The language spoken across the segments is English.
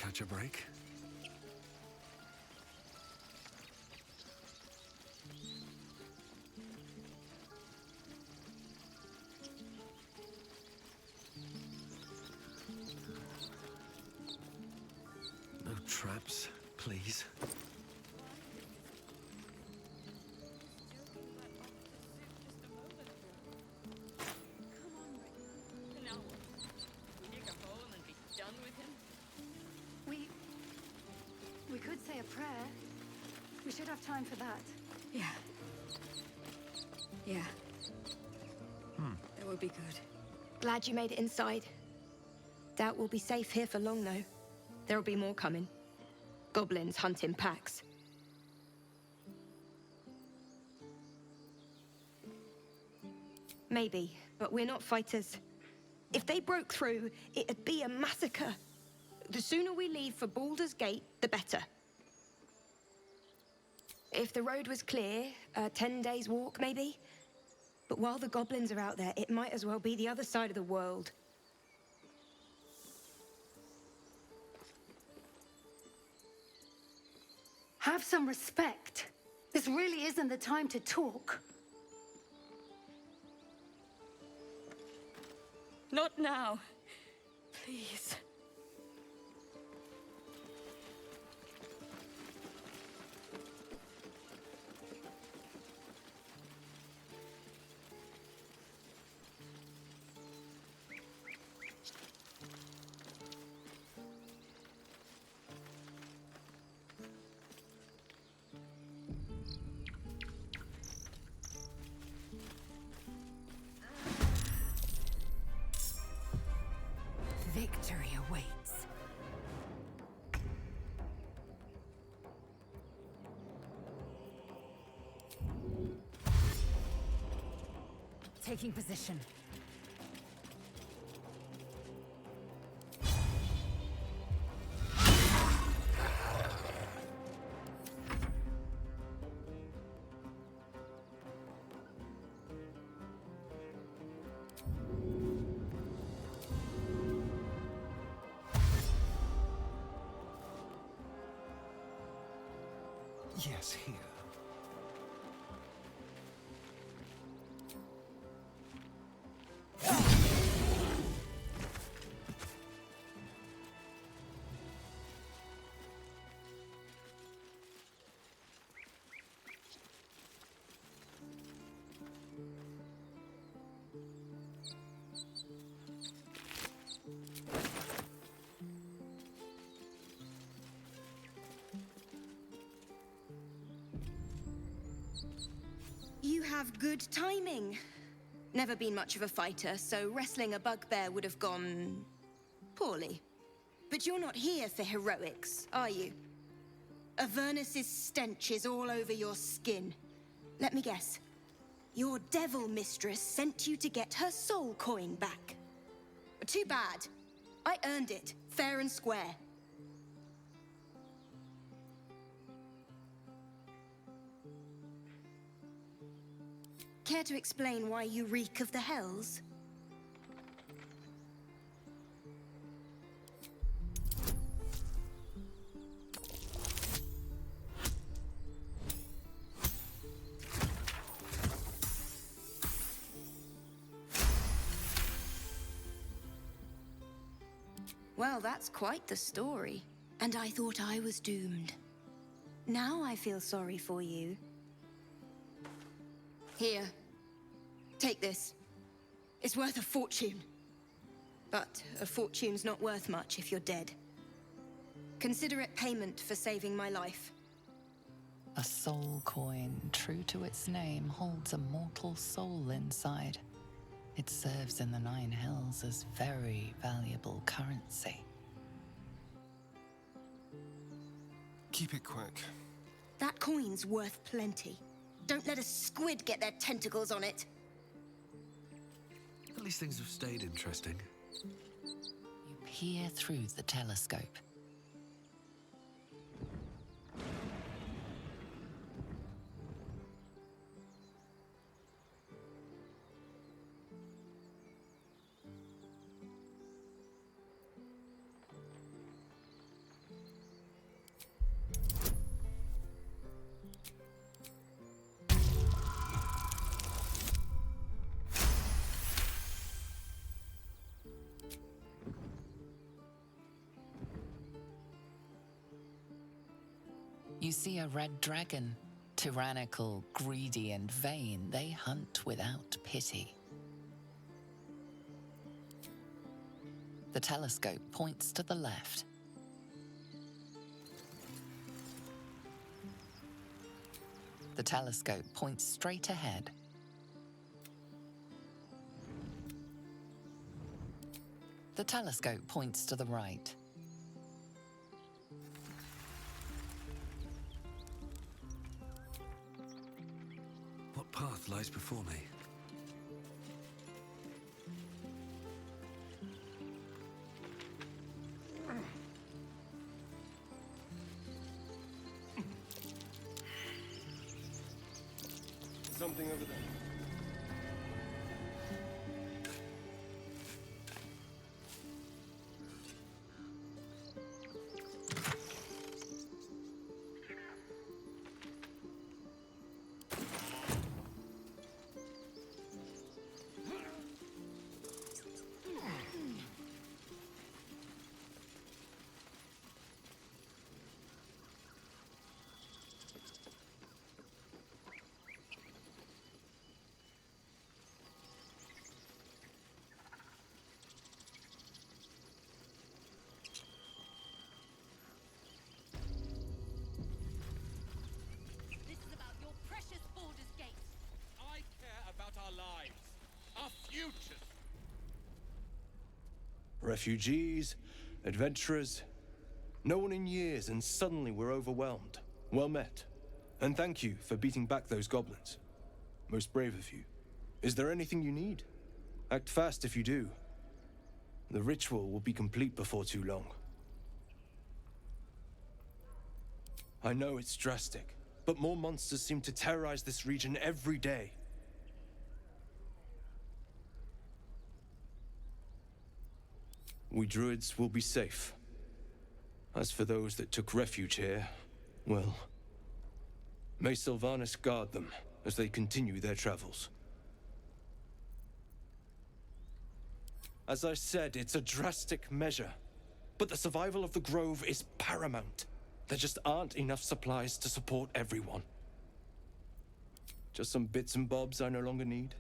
catch a break? No traps, please. We could say a prayer. We should have time for that. Yeah. That would be good. Glad you made it inside. Doubt we'll be safe here for long, though. There'll be more coming. Goblins hunt in packs. Maybe, but we're not fighters. If they broke through, it'd be a massacre. The sooner we leave for Baldur's Gate, the better. If the road was clear, 10 days walk, maybe? But while the goblins are out there, it might as well be the other side of the world. Have some respect. This really isn't the time to talk. Not now. Please. Victory awaits. Taking position. Yes, here. You have good timing. Never been much of a fighter, so wrestling a bugbear would have gone poorly. But you're not here for heroics, are you? Avernus's stench is all over your skin. Let me guess. Your devil mistress sent you to get her soul coin back. Too bad. I earned it, fair and square. Care to explain why you reek of the hells? Well, that's quite the story. And I thought I was doomed. Now I feel sorry for you. Here. Take this. It's worth a fortune. But a fortune's not worth much if you're dead. Consider it payment for saving my life. A soul coin, true to its name, holds a mortal soul inside. It serves in the Nine Hells as very valuable currency. Keep it quick. That coin's worth plenty. Don't let a squid get their tentacles on it. At least things have stayed interesting. You peer through the telescope. You see a red dragon. Tyrannical, greedy, and vain, they hunt without pity. The telescope points to the left. The telescope points straight ahead. The telescope points to the right. What path lies before me? Something over there. This is about your precious Baldur's Gate. I care about our lives, our futures. Refugees, adventurers. No one in years, and suddenly we're overwhelmed. Well met. And thank you for beating back those goblins. Most brave of you. Is there anything you need? Act fast if you do. The ritual will be complete before too long. I know it's drastic, but more monsters seem to terrorize this region every day. We druids will be safe. As for those that took refuge here, well, may Sylvanas guard them as they continue their travels. As I said, it's a drastic measure, but the survival of the Grove is paramount. There just aren't enough supplies to support everyone. Just some bits and bobs I no longer need.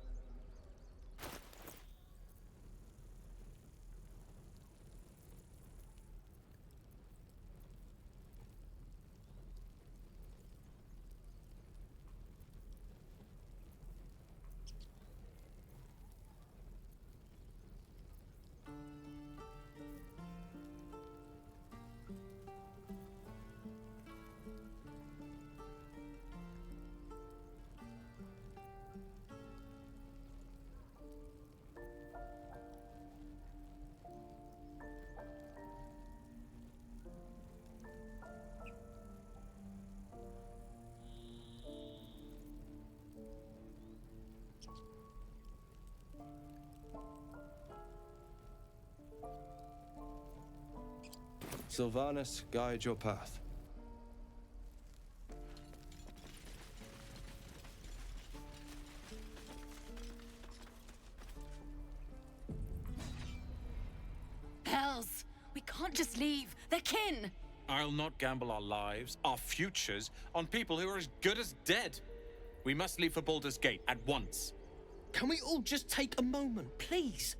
Sylvanas, guide your path. Hells! We can't just leave. They're kin! I'll not gamble our lives, our futures, on people who are as good as dead. We must leave for Baldur's Gate at once. Can we all just take a moment, please?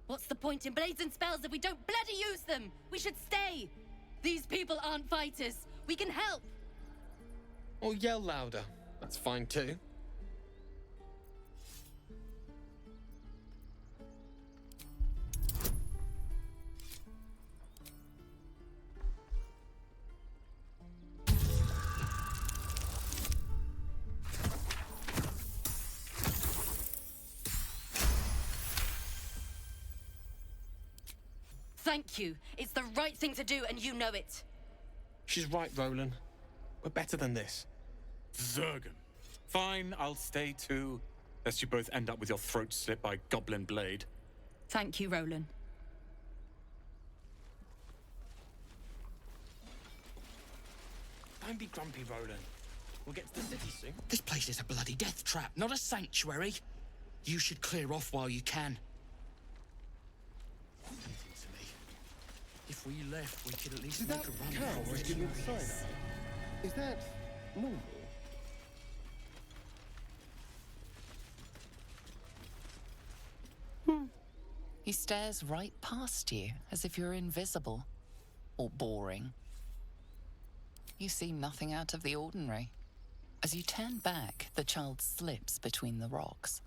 What's the point in blades and spells if we don't bloody use them? We should stay! These people aren't fighters. We can help! Or yell louder. That's fine too. Thank you. It's the right thing to do, and you know it. She's right, Roland. We're better than this. Zergan. Fine, I'll stay too. Lest you both end up with your throats slit by goblin blade. Thank you, Roland. Don't be grumpy, Roland. We'll get to the city soon. This place is a bloody death trap, not a sanctuary. You should clear off while you can. Listen to me. If we left, we could at least make a run for it. Is that normal? He stares right past you, as if you're invisible. Or boring. You see nothing out of the ordinary. As you turn back, the child slips between the rocks.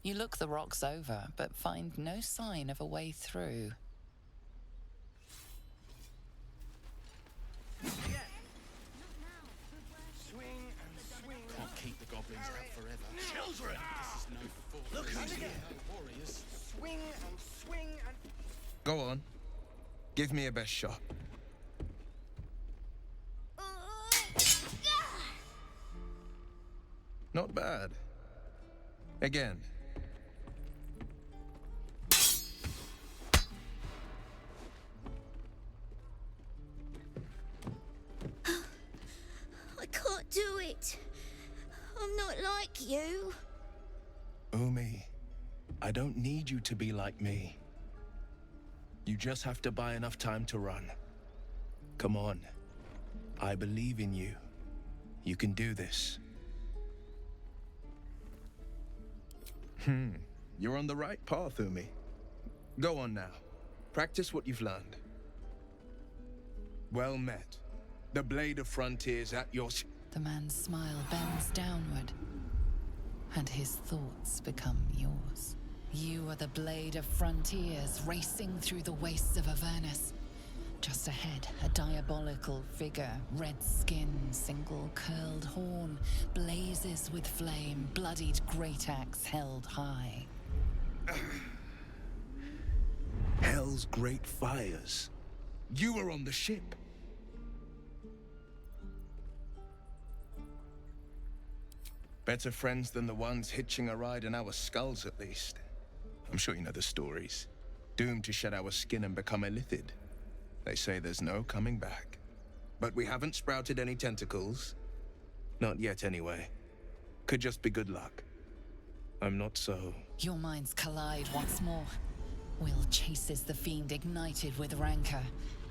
You look the rocks over, but find no sign of a way through. Can't keep the goblins out forever. Children! This is no fort. Look who's here! No warriors. Swing and swing and... Go on. Give me a best shot. Not bad. Again. I can't do it. I'm not like you. Umi, I don't need you to be like me. You just have to buy enough time to run. Come on. I believe in you. You can do this. You're on the right path, Umi. Go on now. Practice what you've learned. Well met. The Blade of Frontiers at your... The man's smile bends downward, and his thoughts become yours. You are the Blade of Frontiers, racing through the wastes of Avernus. Just ahead, a diabolical figure, red skin, single curled horn, blazes with flame, bloodied great axe held high. Hell's great fires. You were on the ship. Better friends than the ones hitching a ride in our skulls, at least. I'm sure you know the stories. Doomed to shed our skin and become illithid. They say there's no coming back. But we haven't sprouted any tentacles. Not yet, anyway. Could just be good luck. I'm not so... Your minds collide once more. Wyll chases the fiend ignited with rancor.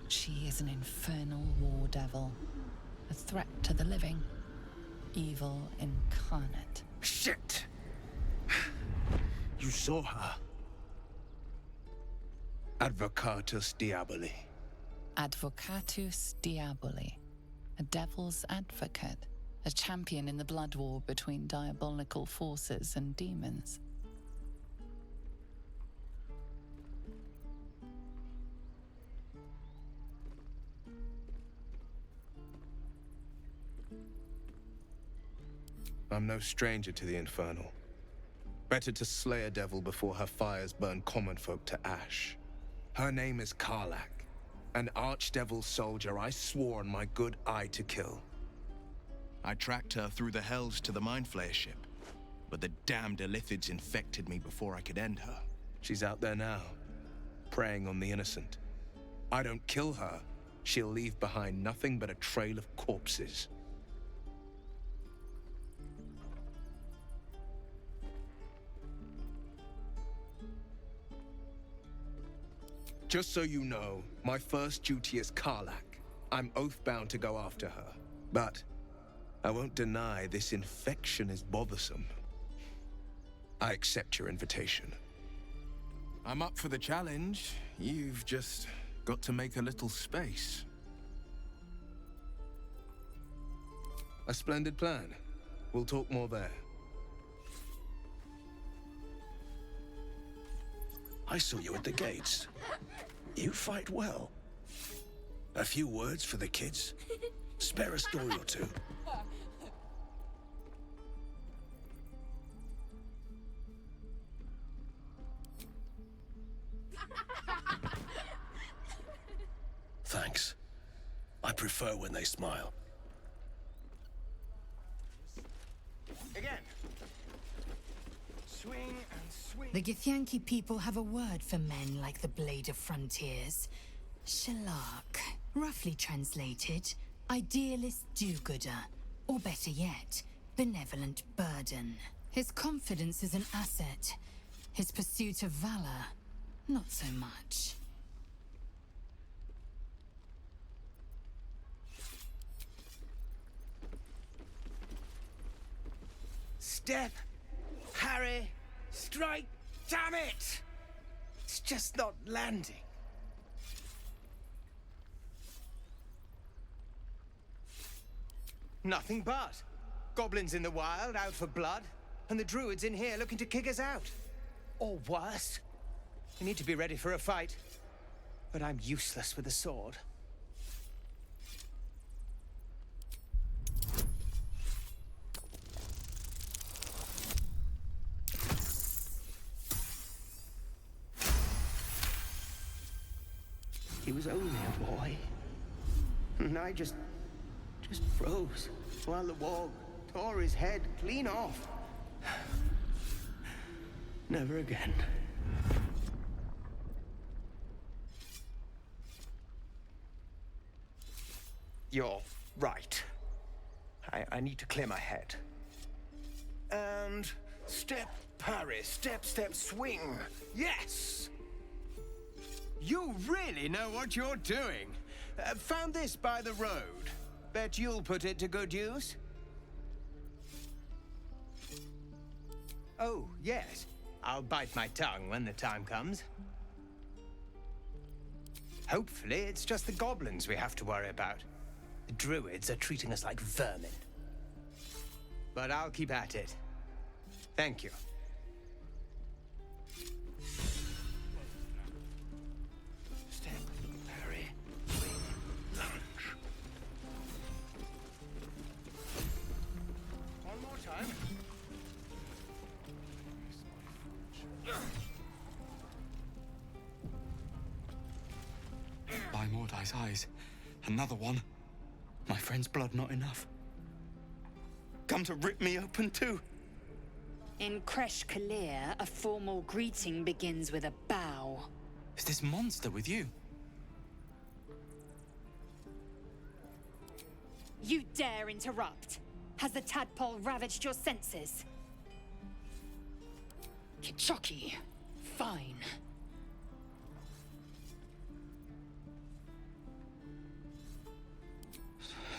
She is an infernal war devil. A threat to the living. Evil incarnate. Shit! You saw her. Advocatus Diaboli. Advocatus Diaboli. A devil's advocate. A champion in the blood war between diabolical forces and demons. I'm no stranger to the infernal. Better to slay a devil before her fires burn common folk to ash. Her name is Karlach, an archdevil soldier I swore on my good eye to kill. I tracked her through the hells to the Mindflayer ship, but the damned Illithids infected me before I could end her. She's out there now, preying on the innocent. I don't kill her, she'll leave behind nothing but a trail of corpses. Just so you know, my first duty is Karlach. I'm oath-bound to go after her. But I won't deny this infection is bothersome. I accept your invitation. I'm up for the challenge. You've just got to make a little space. A splendid plan. We'll talk more there. I saw you at the gates. You fight well. A few words for the kids. Spare a story or two. Thanks. I prefer when they smile. Again. Swing and swing. The Githyanki people have a word for men like the Blade of Frontiers. Shalak. Roughly translated, Idealist do-gooder, or better yet, benevolent burden. His confidence is an asset. His pursuit of valor, not so much. Step, parry, strike, damn it! It's just not landing. Nothing but. Goblins in the wild, out for blood, and the druids in here looking to kick us out. Or worse. We need to be ready for a fight. But I'm useless with a sword. He was only a boy. And I just froze while the wall tore his head clean off. Never again. You're right. I need to clear my head. And step, parry, step, step, swing. Yes! You really know what you're doing. Found this by the road. Bet you'll put it to good use. Oh, yes. I'll bite my tongue when the time comes. Hopefully, it's just the goblins we have to worry about. The druids are treating us like vermin. But I'll keep at it. Thank you. Step, parry, swing, lunge. One more time. By Mordai's eyes, another one. My friend's blood not enough. Come to rip me open too. In Kresh Kalir, a formal greeting begins with a bow. Is this monster with you? You dare interrupt? Has the tadpole ravaged your senses? Kichoki. Fine.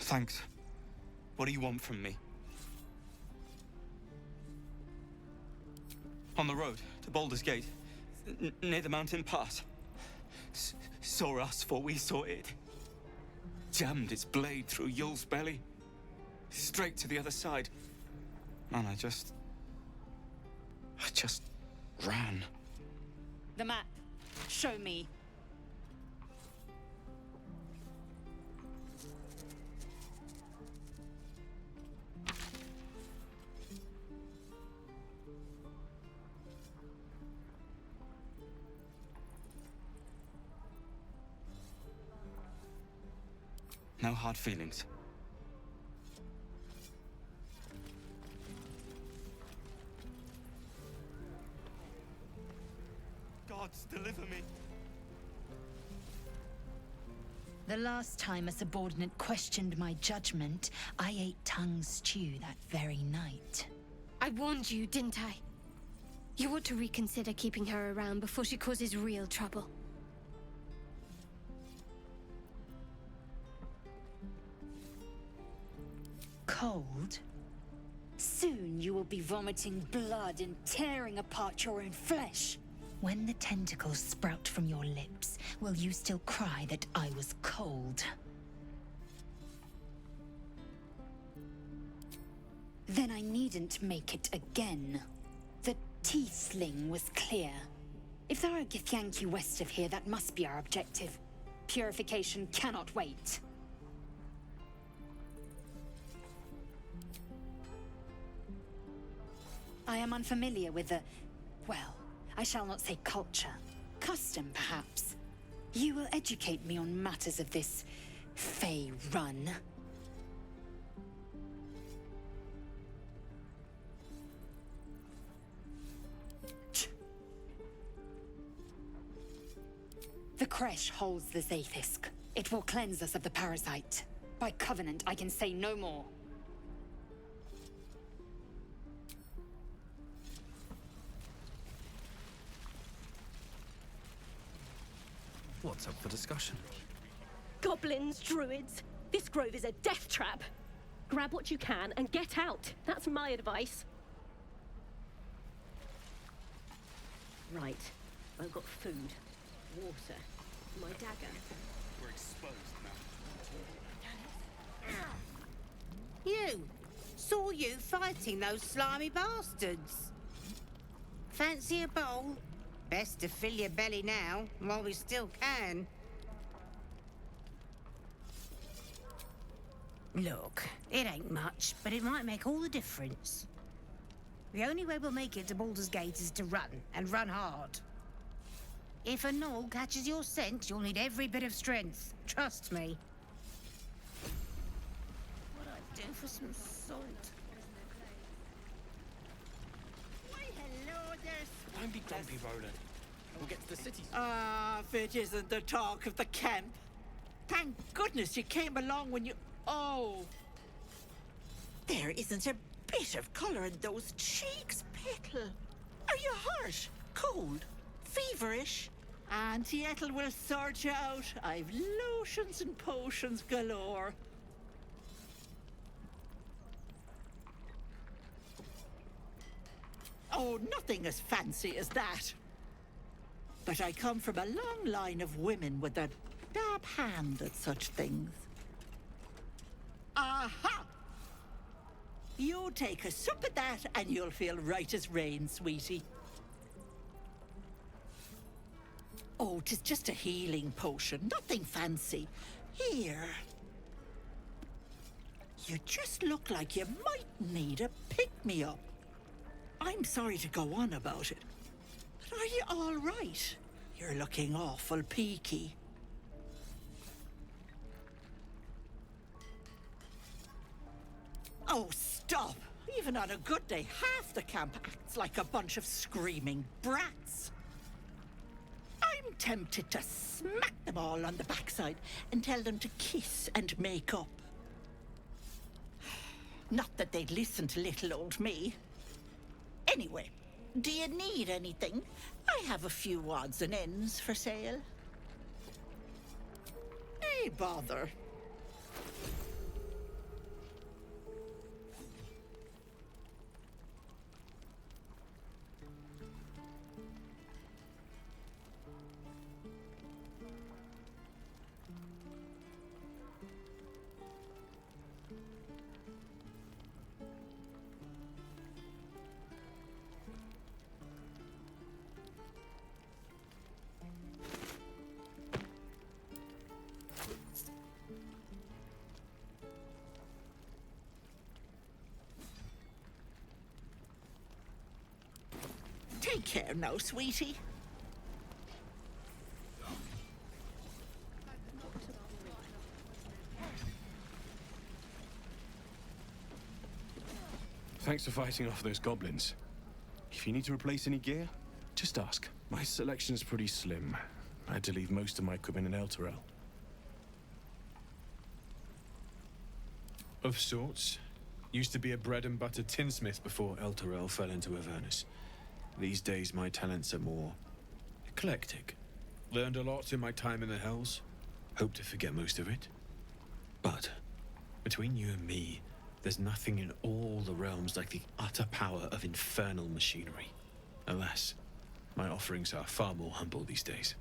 Thanks. What do you want from me? On the road to Baldur's Gate, near the mountain pass. Saw us, for we saw it. Jammed its blade through Yul's belly. Straight to the other side. Man, I just ran. The map. Show me. No hard feelings. Gods, deliver me. The last time a subordinate questioned my judgment, I ate tongue stew that very night. I warned you, didn't I? You ought to reconsider keeping her around before she causes real trouble. Cold? Soon you will be vomiting blood and tearing apart your own flesh. When the tentacles sprout from your lips, will you still cry that I was cold? Then I needn't make it again. The tiefling was clear. If there are Githyanki west of here, that must be our objective. Purification cannot wait. I am unfamiliar with the... well, I shall not say culture. Custom, perhaps. You will educate me on matters of this... Fey run. The Kresh holds the Zaithisk. It will cleanse us of the parasite. By covenant, I can say no more. What's up for discussion? Goblins, druids. This grove is a death trap. Grab what you can and get out. That's my advice. Right. I've got food, water, my dagger. We're exposed now. You! Saw you fighting those slimy bastards. Fancy a bowl? Best to fill your belly now, while we still can. Look, it ain't much, but it might make all the difference. The only way we'll make it to Baldur's Gate is to run, and run hard. If a gnoll catches your scent, you'll need every bit of strength. Trust me. What I'd do for some salt. Why, hello there. Don't be grumpy, Roland. We'll get to the city. Ah, if it isn't the talk of the camp. Thank goodness you came along when you... Oh! There isn't a bit of colour in those cheeks, Petal. Are you hurt? Cold? Feverish? Auntie Ethel will sort you out. I've lotions and potions galore. Oh, nothing as fancy as that. But I come from a long line of women with a dab hand at such things. Aha! You take a sup at that and you'll feel right as rain, sweetie. Oh, 'tis just a healing potion, nothing fancy. Here. You just look like you might need a pick-me-up. I'm sorry to go on about it, but are you all right? You're looking awful peaky. Oh, stop! Even on a good day, half the camp acts like a bunch of screaming brats. I'm tempted to smack them all on the backside and tell them to kiss and make up. Not that they'd listen to little old me. Anyway, do you need anything? I have a few odds and ends for sale. Hey, bother. Take care now, sweetie. Thanks for fighting off those goblins. If you need to replace any gear, just ask. My selection's pretty slim. I had to leave most of my equipment in Elturel. Of sorts. Used to be a bread-and-butter tinsmith before Elturel fell into Avernus. These days, my talents are more eclectic. Learned a lot in my time in the Hells. Hope to forget most of it. But between you and me, there's nothing in all the realms like the utter power of infernal machinery. Alas, my offerings are far more humble these days.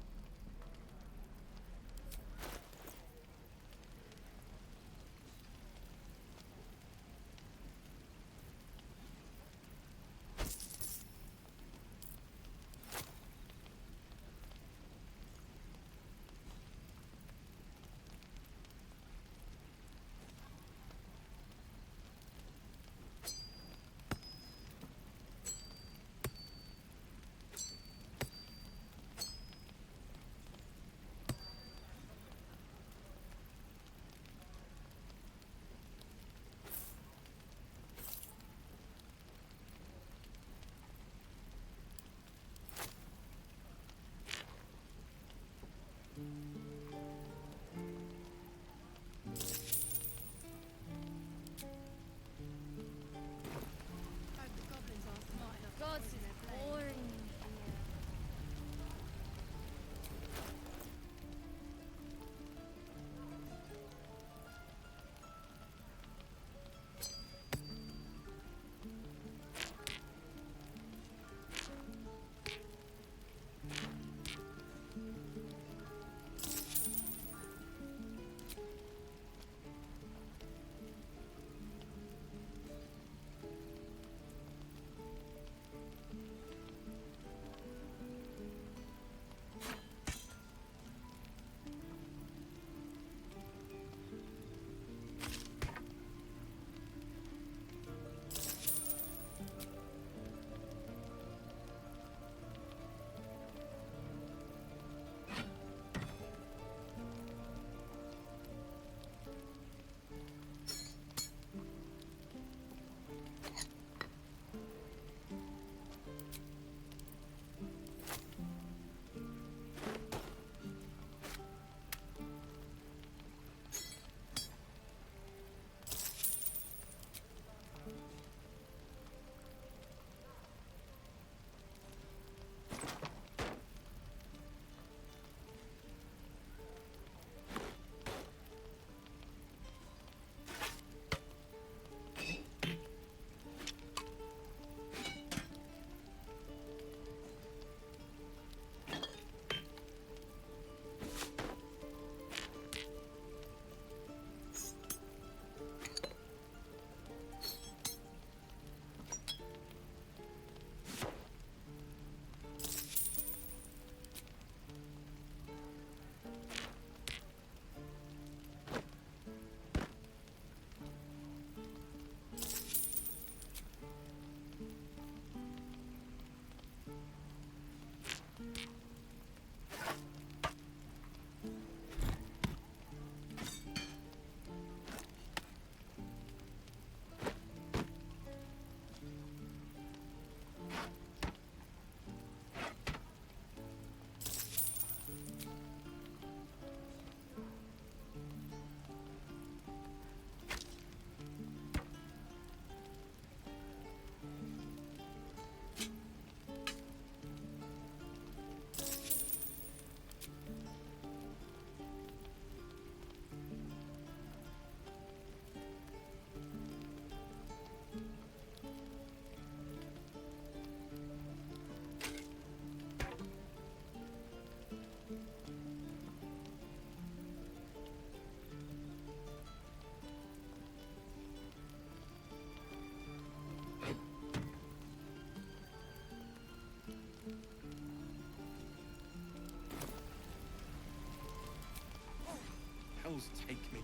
fools take me.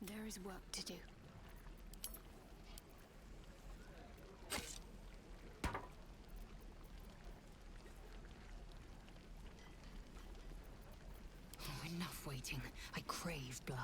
There is work to do. Oh, enough waiting. I crave blood.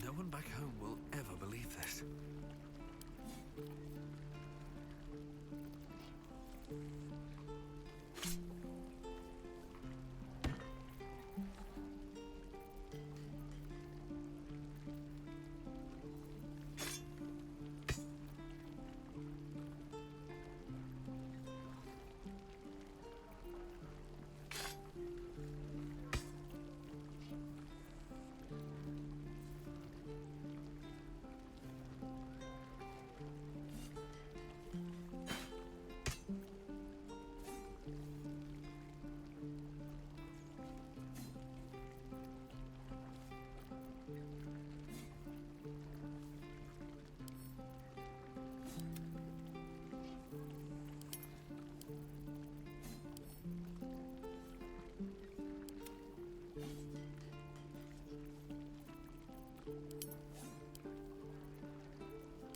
No one back home will ever believe this.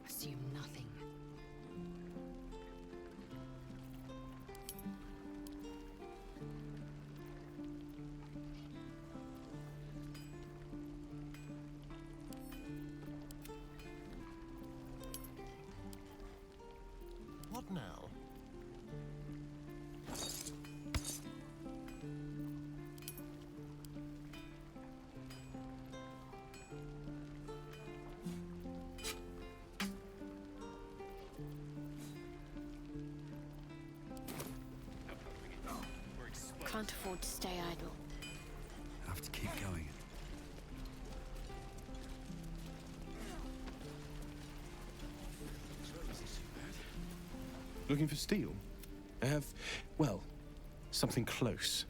Assume nothing. What now? Can't afford to stay idle. Have to keep going. Looking for steel? I have, well, something close.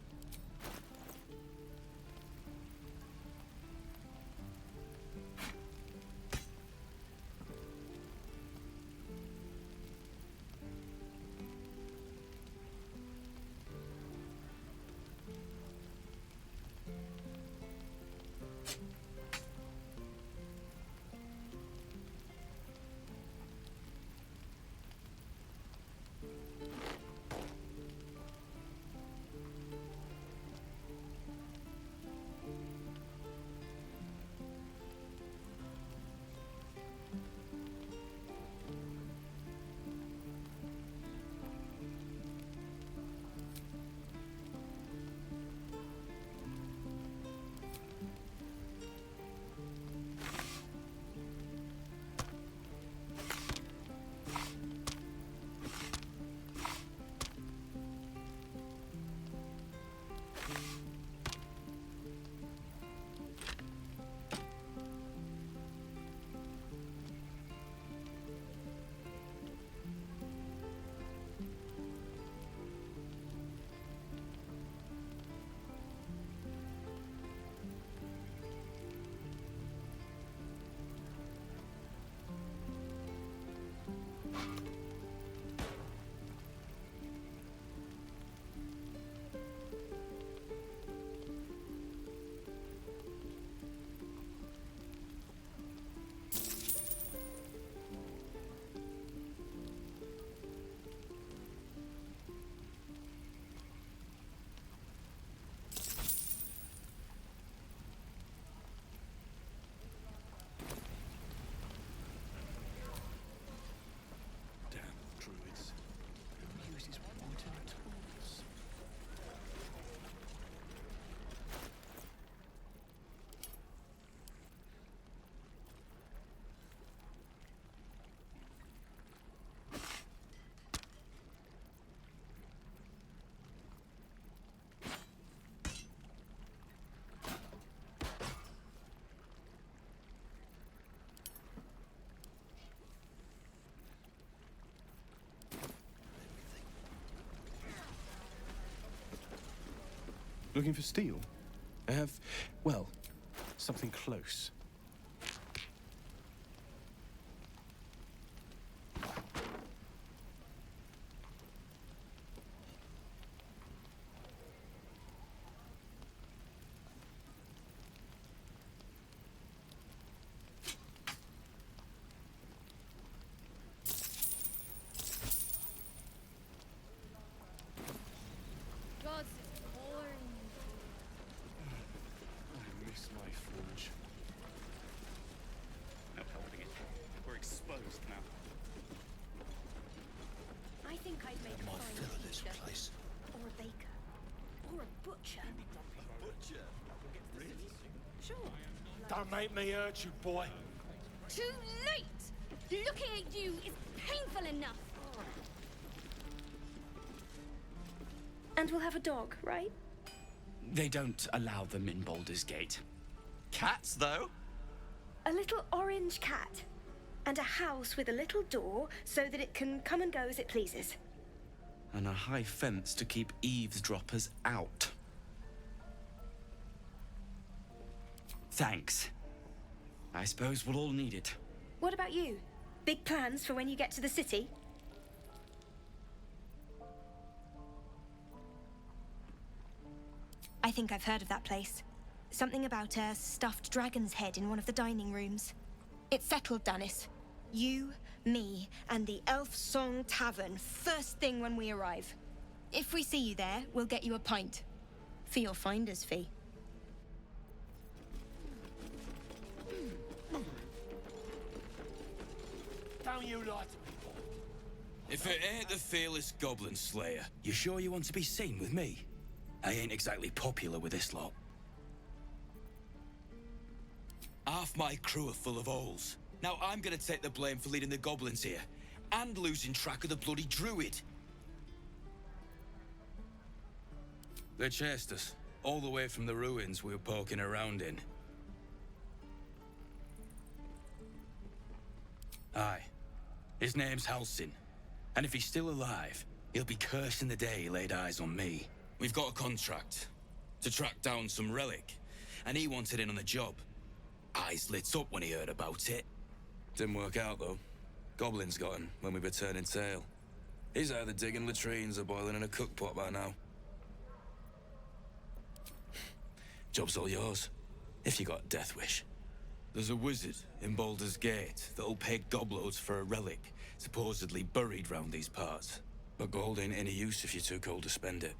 Looking for steel? I have, well, something close. God, it's boring. I miss my forge. No helping it. We're exposed now. I think I'd make a My fine fill of this teacher. place. Or a baker. Or a butcher. Butcher? Really? Sure. Don't make me hurt you, boy. Too late! Looking at you is painful enough. And we'll have a dog, right? They don't allow them in Baldur's Gate. Cats, though? A little orange cat. And a house with a little door so that it can come and go as it pleases. And a high fence to keep eavesdroppers out. Thanks. I suppose we'll all need it. What about you? Big plans for when you get to the city? I think I've heard of that place. Something about a stuffed dragon's head in one of the dining rooms. It's settled, Danis. You, me, and the Elf Song Tavern first thing when we arrive. If we see you there, we'll get you a pint. For your finder's fee. Don't you lie to me, boy. If it ain't the fearless Goblin Slayer, you sure you want to be seen with me? I ain't exactly popular with this lot. Half my crew are full of holes. Now I'm gonna take the blame for leading the goblins here, and losing track of the bloody druid. They chased us, all the way from the ruins we were poking around in. Aye. His name's Halsin. And if he's still alive, he'll be cursing the day he laid eyes on me. We've got a contract to track down some relic, and he wanted in on the job. Eyes lit up when he heard about it. Didn't work out, though. Goblins got him when we were turning tail. He's either digging latrines or boiling in a cookpot by now. Job's all yours, if you got a death wish. There's a wizard in Baldur's Gate that'll pay gobloads for a relic supposedly buried round these parts. But gold ain't any use if you're too cold to spend it.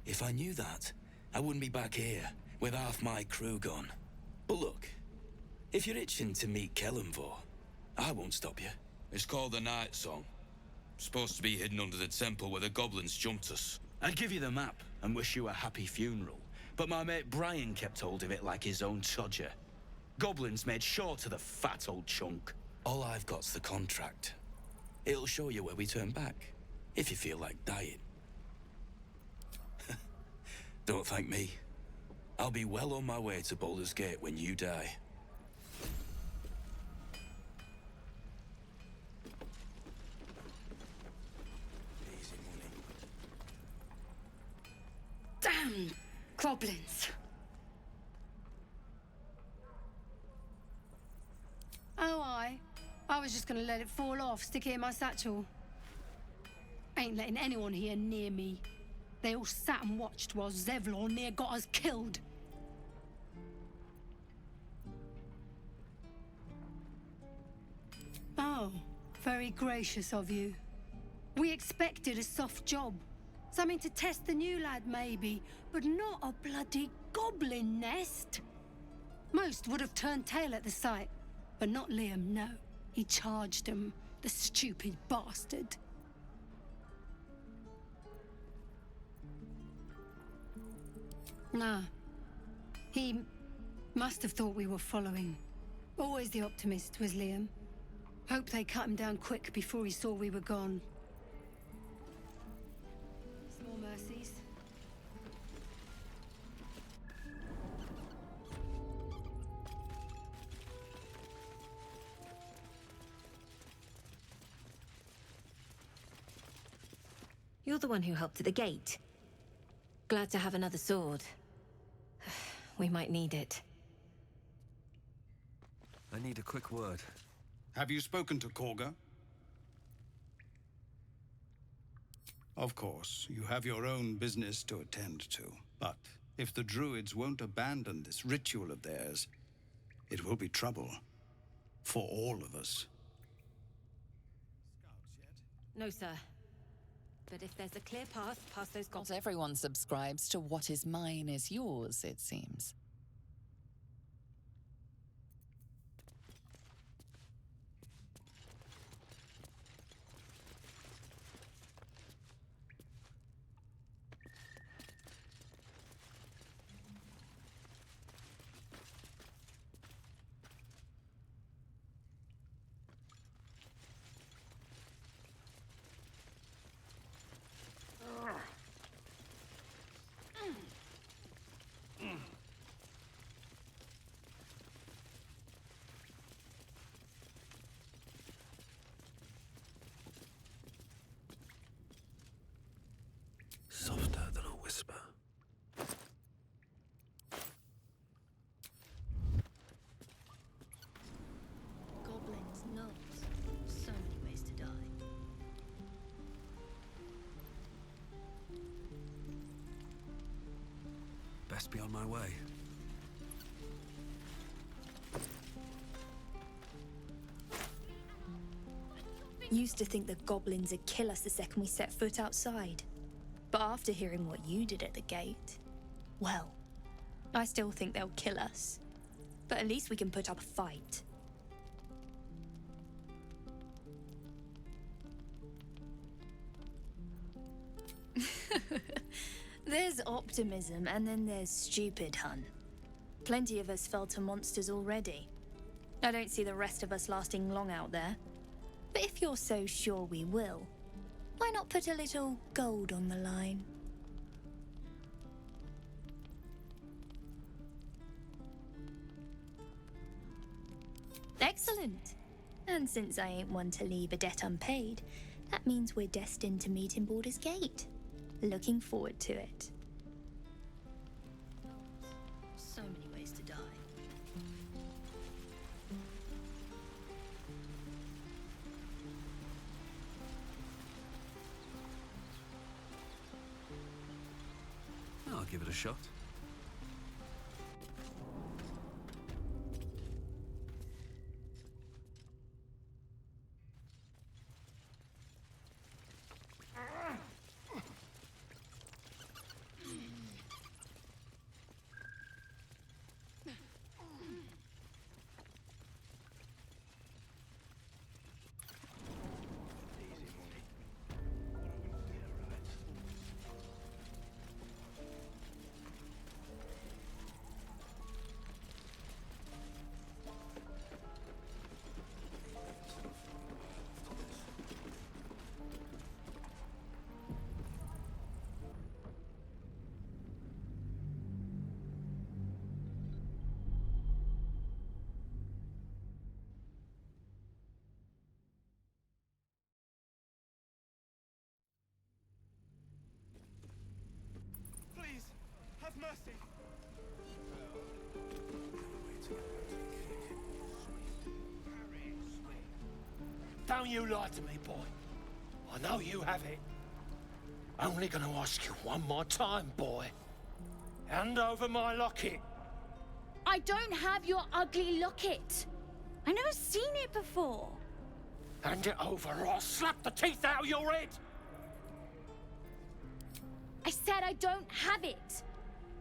If I knew that, I wouldn't be back here with half my crew gone. But look, if you're itching to meet Kellenvor, I won't stop you. It's called the Night Song. Supposed to be hidden under the temple where the goblins jumped us. I'd give you the map and wish you a happy funeral, but my mate Brian kept hold of it like his own Todger. Goblins made sure to the fat old chunk. All I've got's the contract. It'll show you where we turn back, if you feel like dying. Don't thank me. I'll be well on my way to Baldur's Gate when you die. Easy money. Damn goblins. Oh, I was just gonna let it fall off, stick it in my satchel. Ain't letting anyone here near me. They all sat and watched while Zevlor near got us killed. Oh, very gracious of you. We expected a soft job. Something to test the new lad, maybe, but not a bloody goblin nest. Most would have turned tail at the sight, but not Liam, no. He charged him, the stupid bastard. Nah. He must have thought we were following. Always the optimist was Liam. Hope they cut him down quick before he saw we were gone. Small mercies. You're the one who helped at the gate. Glad to have another sword. We might need it. I need a quick word. Have you spoken to Korga? Of course, you have your own business to attend to. But if the druids won't abandon this ritual of theirs, it will be trouble. For all of us. No, sir. But if there's a clear path past those Not everyone subscribes to what is mine is yours, it seems. Softer than a whisper. Goblins, gnolls. So many ways to die. Best be on my way. Used to think that goblins would kill us the second we set foot outside. But after hearing what you did at the gate, well, I still think they'll kill us. But at least we can put up a fight. There's optimism, and then there's stupid, hun. Plenty of us fell to monsters already. I don't see the rest of us lasting long out there. But if you're so sure we will, why not put a little gold on the line? Excellent. And since I ain't one to leave a debt unpaid, that means we're destined to meet in Baldur's Gate. Looking forward to it. So many ways to die. I'll give it a shot. Please, have mercy. Don't you lie to me, boy. I know you have it. Only gonna ask you one more time, boy. Hand over my locket. I don't have your ugly locket. I've never seen it before. Hand it over or I'll slap the teeth out of your head. I said I don't have it.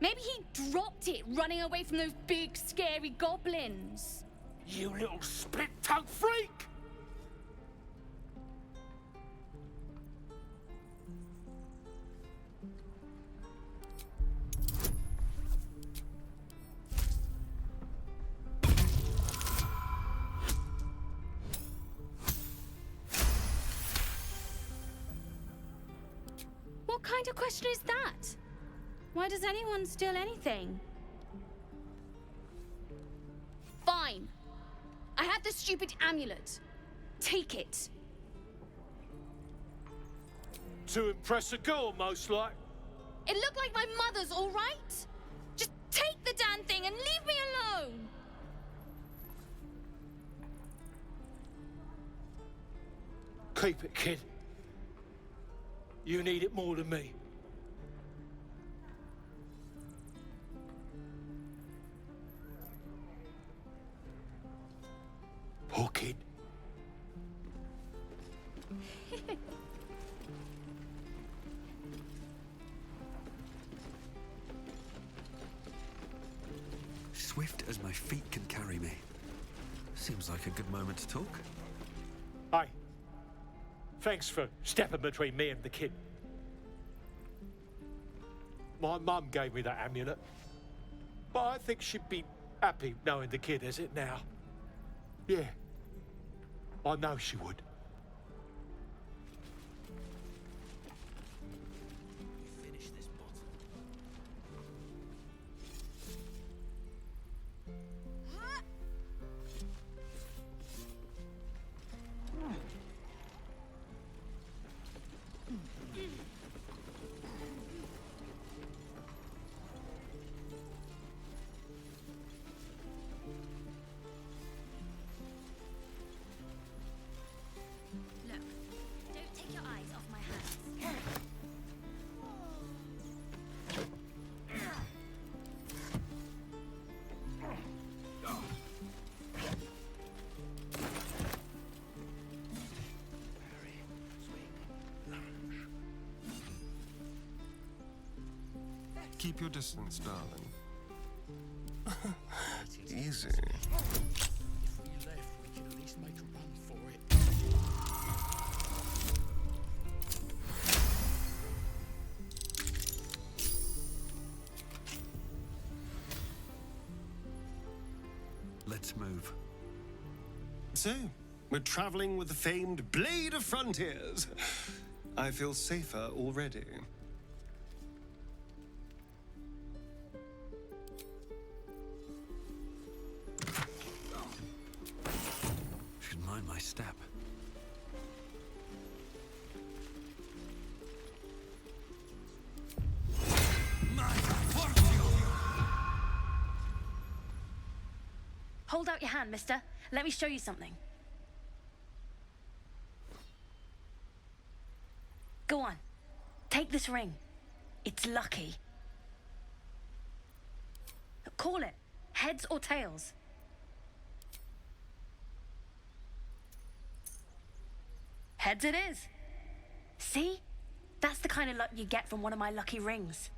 Maybe he dropped it running away from those big, scary goblins. You little split-tongued freak! What kind of question is that? Why does anyone steal anything? Fine. I have the stupid amulet. Take it. To impress a girl, most like. It looked like my mother's, all right? Just take the damn thing and leave me alone! Keep it, kid. You need it more than me. Poor kid. Swift as my feet can carry me. Seems like a good moment to talk. Hey. Thanks for stepping between me and the kid. My mum gave me that amulet. But I think she'd be happy knowing the kid has it now. Yeah. I know she would. Keep your distance, darling. Easy. If we left, we could at least make a run for it. Let's move. So, we're traveling with the famed Blade of Frontiers. I feel safer already. Should mind my step. Hold out your hand, mister. Let me show you something. Go on. Take this ring. It's lucky. Call it. Heads or tails. Heads it is. See? That's the kind of luck you get from one of my lucky rings.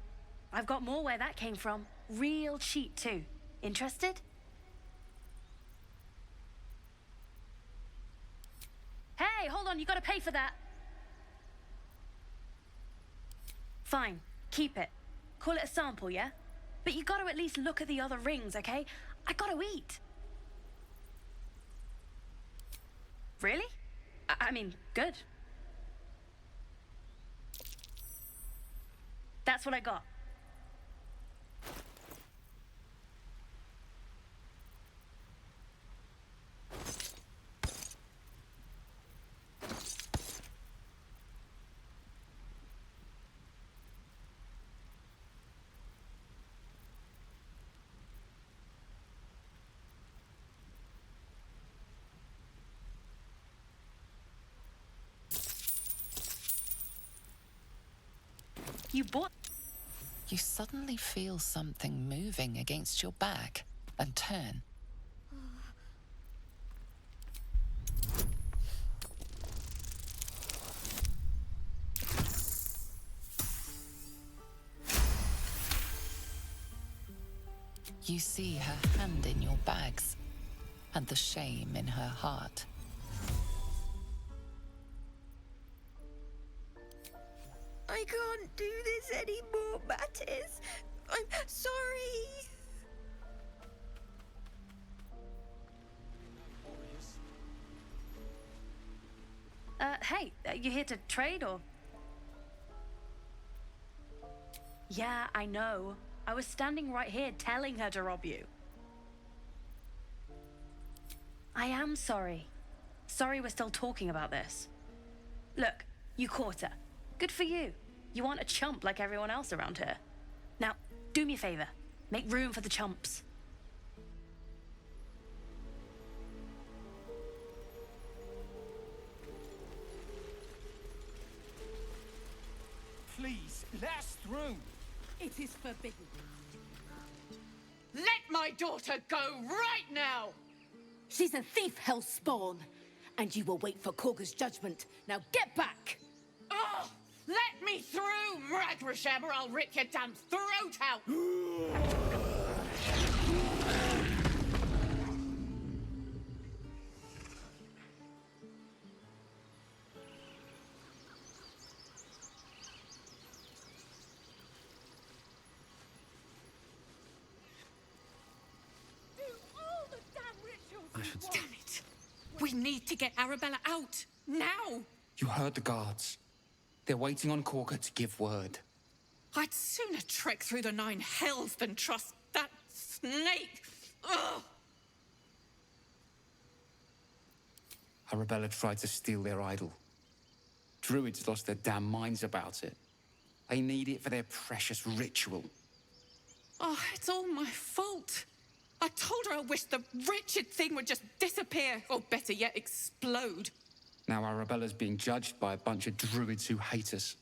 I've got more where that came from. Real cheap, too. Interested? Hey, hold on, you gotta pay for that. Fine, keep it. Call it a sample, yeah? But you gotta at least look at the other rings, okay? I gotta eat. Really? I mean, good. That's what I got. You bought... You suddenly feel something moving against your back and turn. You see her hand in your bags and the shame in her heart. I can't do this anymore, Mattis. I'm sorry. Hey, you here to trade or? Yeah, I know. I was standing right here telling her to rob you. I am sorry. Sorry we're still talking about this. Look, you caught her. Good for you. You aren't a chump like everyone else around here. Now, do me a favor. Make room for the chumps. Please, let us through. It is forbidden. Let my daughter go right now! She's a thief, hellspawn, and you will wait for Korga's judgment. Now get back! Oh, let me through, Mragrasham, or I'll rip your damn throat out! Damn it! We need to get Arabella out, now! You heard the guards. They're waiting on Korga to give word. I'd sooner trek through the 9 hells than trust that snake! Ugh! Arabella tried to steal their idol. Druids lost their damn minds about it. They need it for their precious ritual. Oh, it's all my fault. I told her I wished the wretched thing would just disappear, or better yet, explode. Now Arabella's being judged by a bunch of druids who hate us.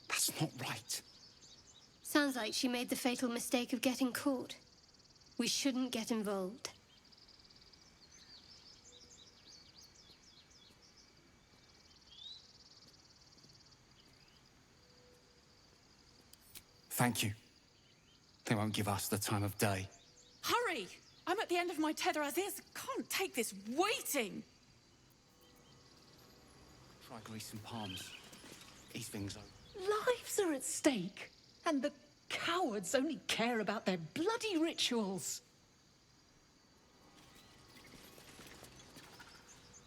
That's not right. Sounds like she made the fatal mistake of getting caught. We shouldn't get involved. Thank you. They won't give us the time of day. Hurry! I'm at the end of my tether as is. Can't take this waiting. Try greasing palms. Ease things over. Lives are at stake, and the cowards only care about their bloody rituals.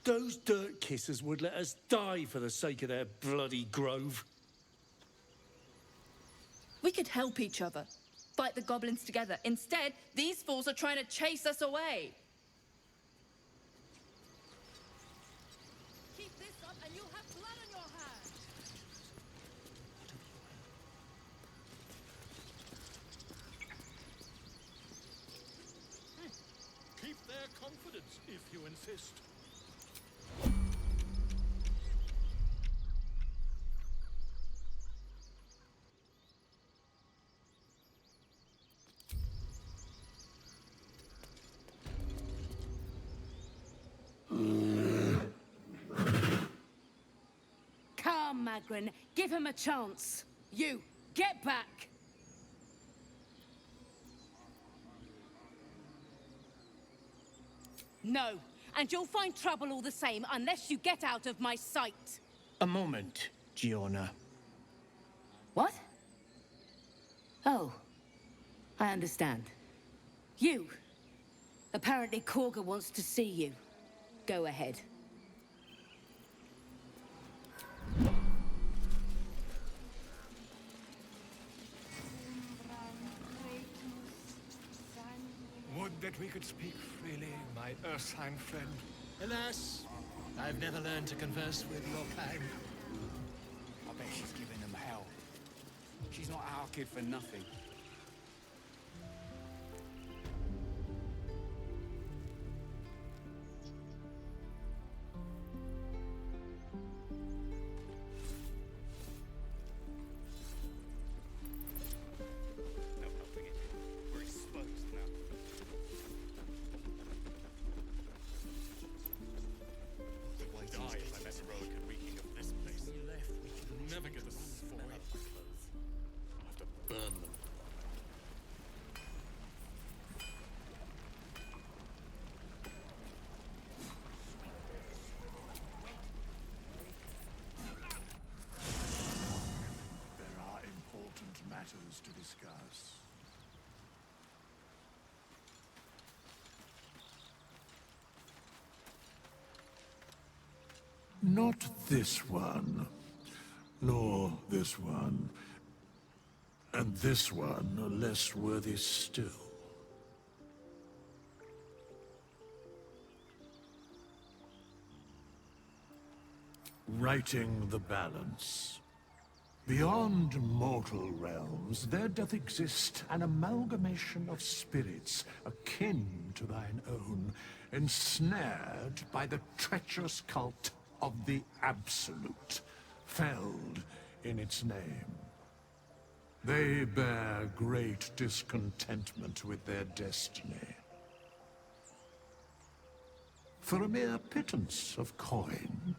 Those dirt kissers would let us die for the sake of their bloody grove. We could help each other. Fight the goblins together. Instead, these fools are trying to chase us away. Keep this up and you'll have blood on your hands! Keep their confidence, if you insist. Come, Magrin, give him a chance. You, get back! No, and you'll find trouble all the same unless you get out of my sight. A moment, Giorna. What? Oh, I understand. You. Apparently Korga wants to see you. Go ahead. Would that we could speak freely, my Ursine friend. Alas, I've never learned to converse with your kind. I bet she's giving them hell. She's not our kid for nothing. Matters to discuss. Not this one, nor this one, and this one are less worthy still. Righting the balance. Beyond mortal realms, there doth exist an amalgamation of spirits akin to thine own, ensnared by the treacherous cult of the Absolute, felled in its name. They bear great discontentment with their destiny. For a mere pittance of coin,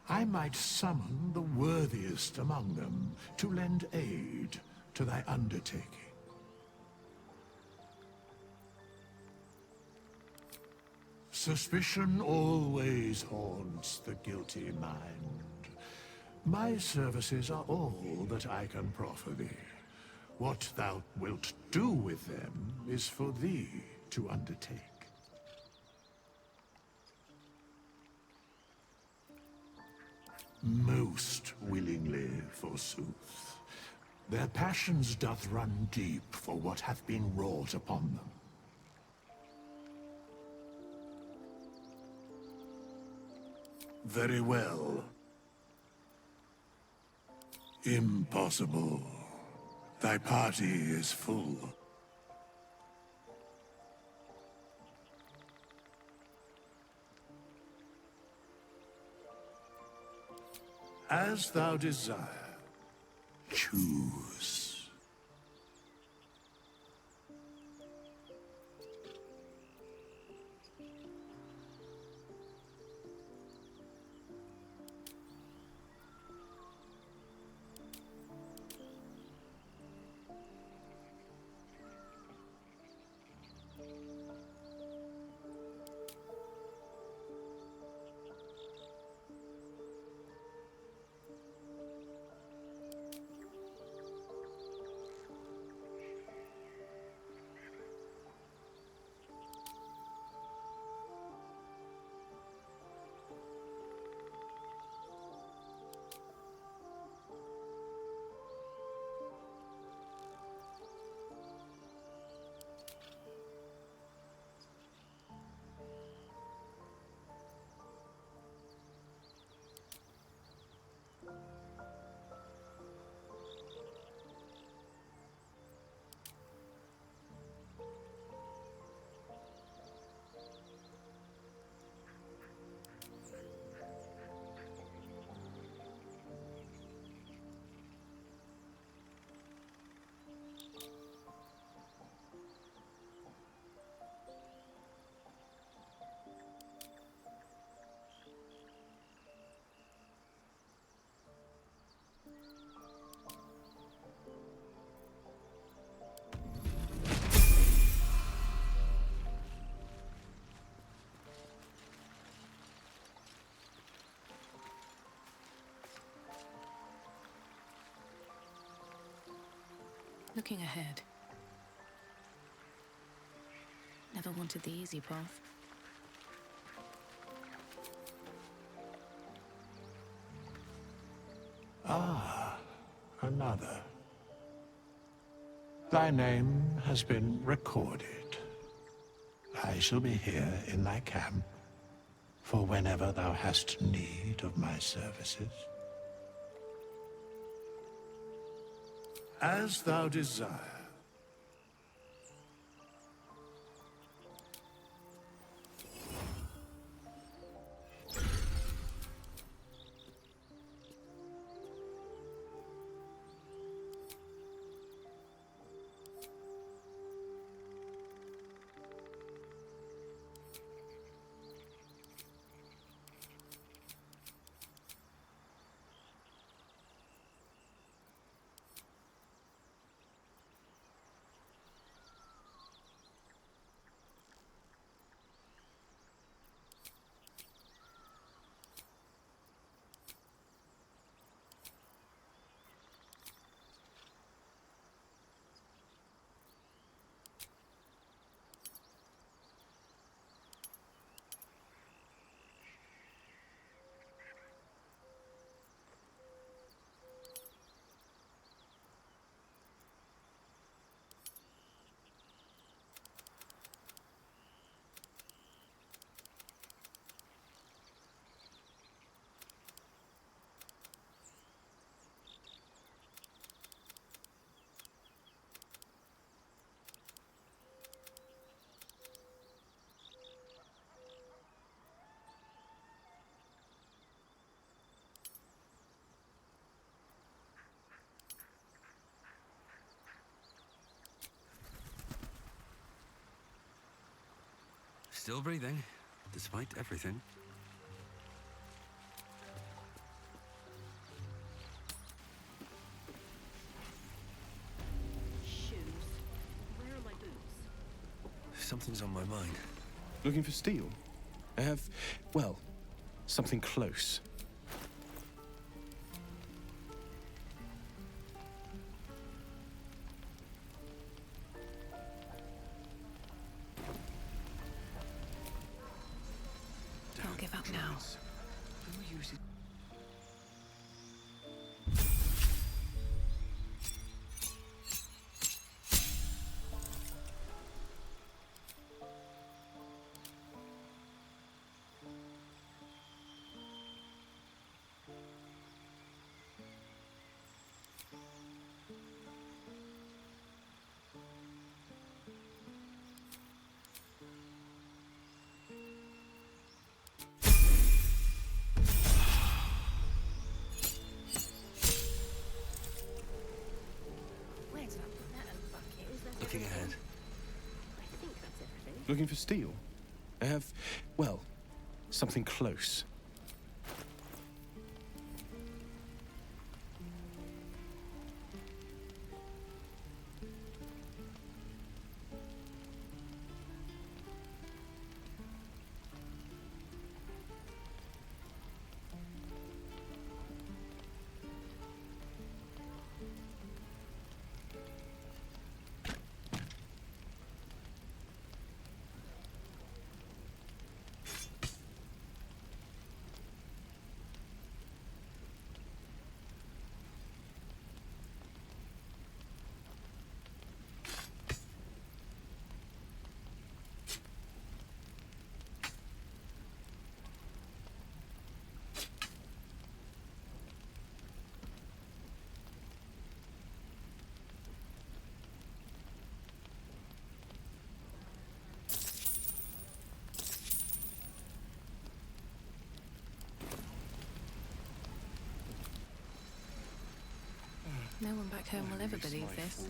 I might summon the worthiest among them to lend aid to thy undertaking. Suspicion always haunts the guilty mind. My services are all that I can proffer thee. What thou wilt do with them is for thee to undertake. Most willingly, forsooth. Their passions doth run deep for what hath been wrought upon them. Very well. Impossible. Thy party is full. As thou desire, choose. Looking ahead. Never wanted the easy path. Ah, another. Thy name has been recorded. I shall be here in thy camp for whenever thou hast need of my services. As thou desire. Still breathing, despite everything. Shoes. Where are my boots? Something's on my mind. Looking for steel? I have, well, something close. Don't give up now. Who uses... Where did I put that old bucket? Is that Looking everything? ahead. I think that's everything. Looking for steel? I have, well, something close. No one back home will ever believe this.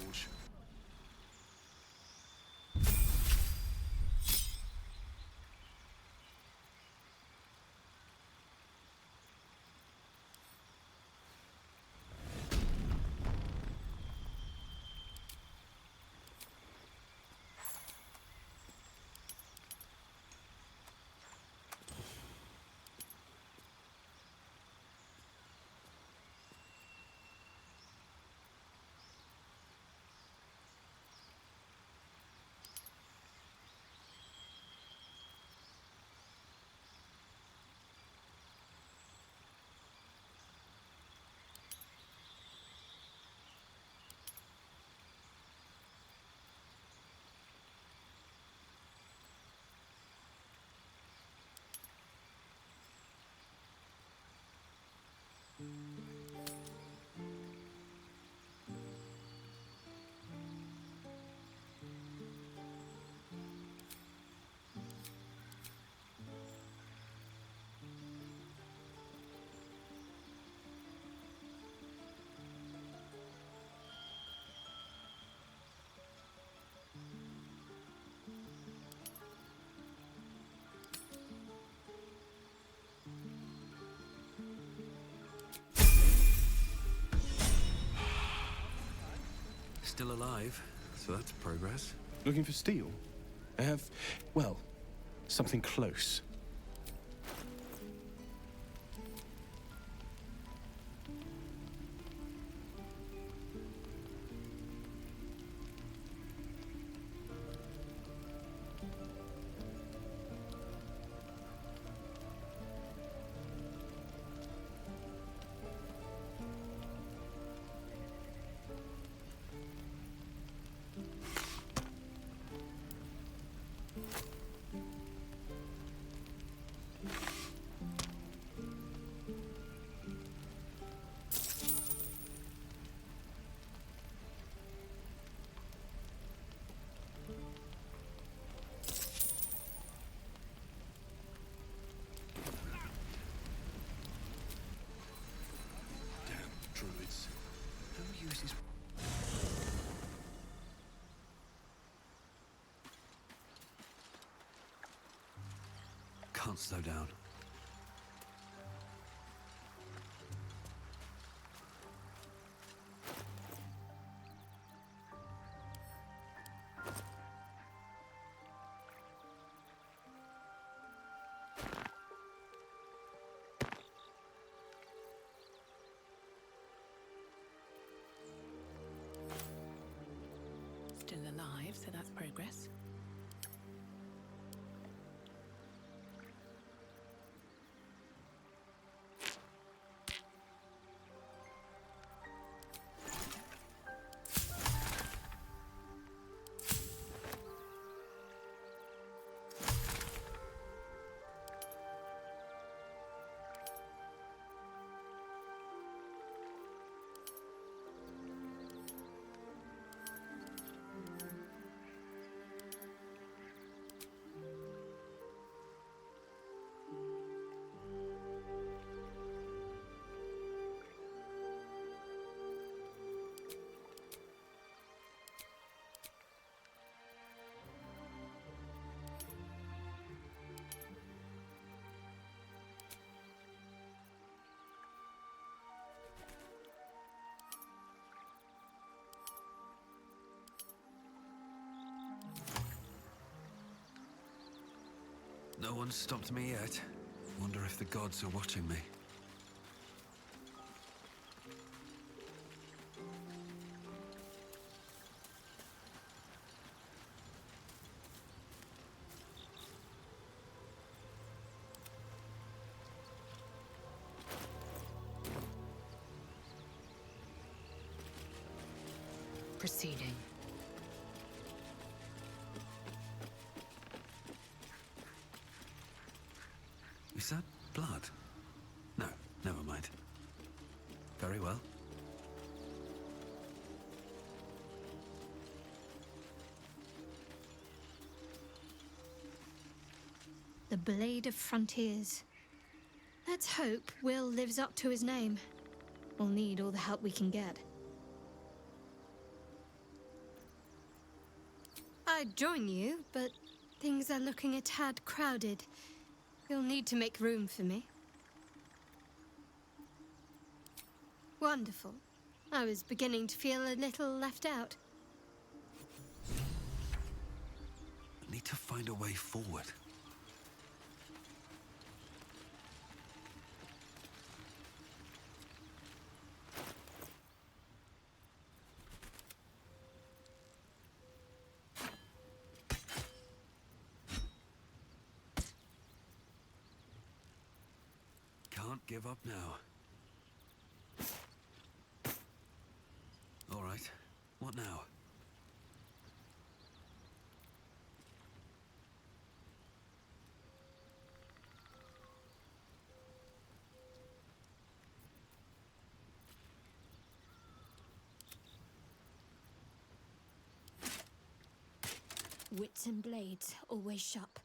Still alive, so that's progress. Looking for steel? I have, well, something close. can't slow down. Still alive, so that's progress. No one's stopped me yet. Wonder if the gods are watching me. Proceeding. Is that blood? No, never mind. Very well. The Blade of Frontiers. Let's hope Wyll lives up to his name. We'll need all the help we can get. I'd join you, but things are looking a tad crowded. You'll need to make room for me. Wonderful. I was beginning to feel a little left out. I need to find a way forward. Can't give up now. All right. What now? Wits and blades, always sharp.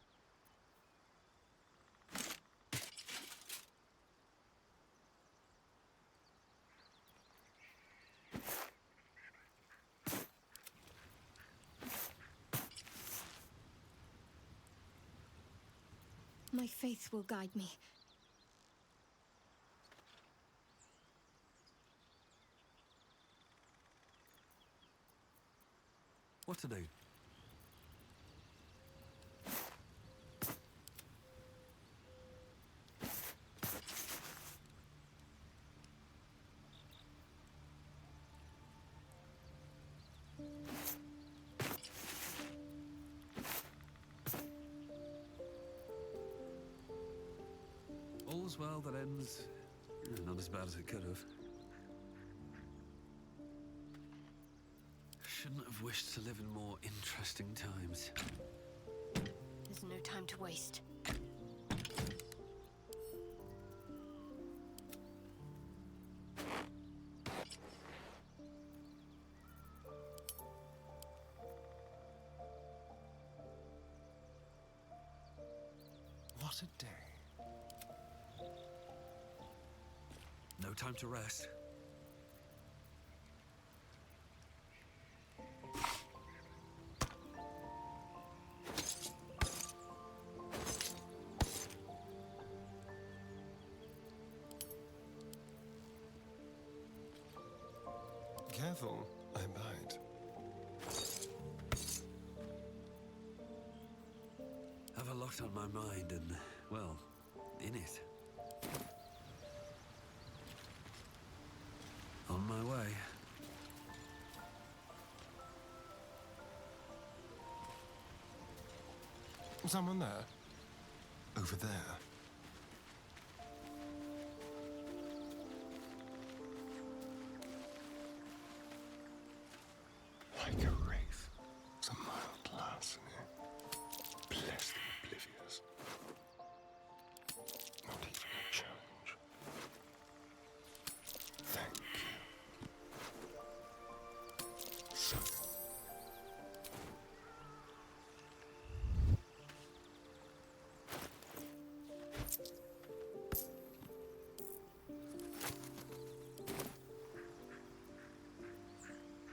My faith will guide me. What to do? All's well that ends not as bad as it could have. Shouldn't have wished to live in more interesting times. There's no time to waste. What a day. No time to rest. Careful, I bite. Have a lot on my mind and, well, in it. On my way. Someone there? Over there. Like a wraith. Some mild larceny. Bless the oblivious. Not even a challenge. Thank you. So.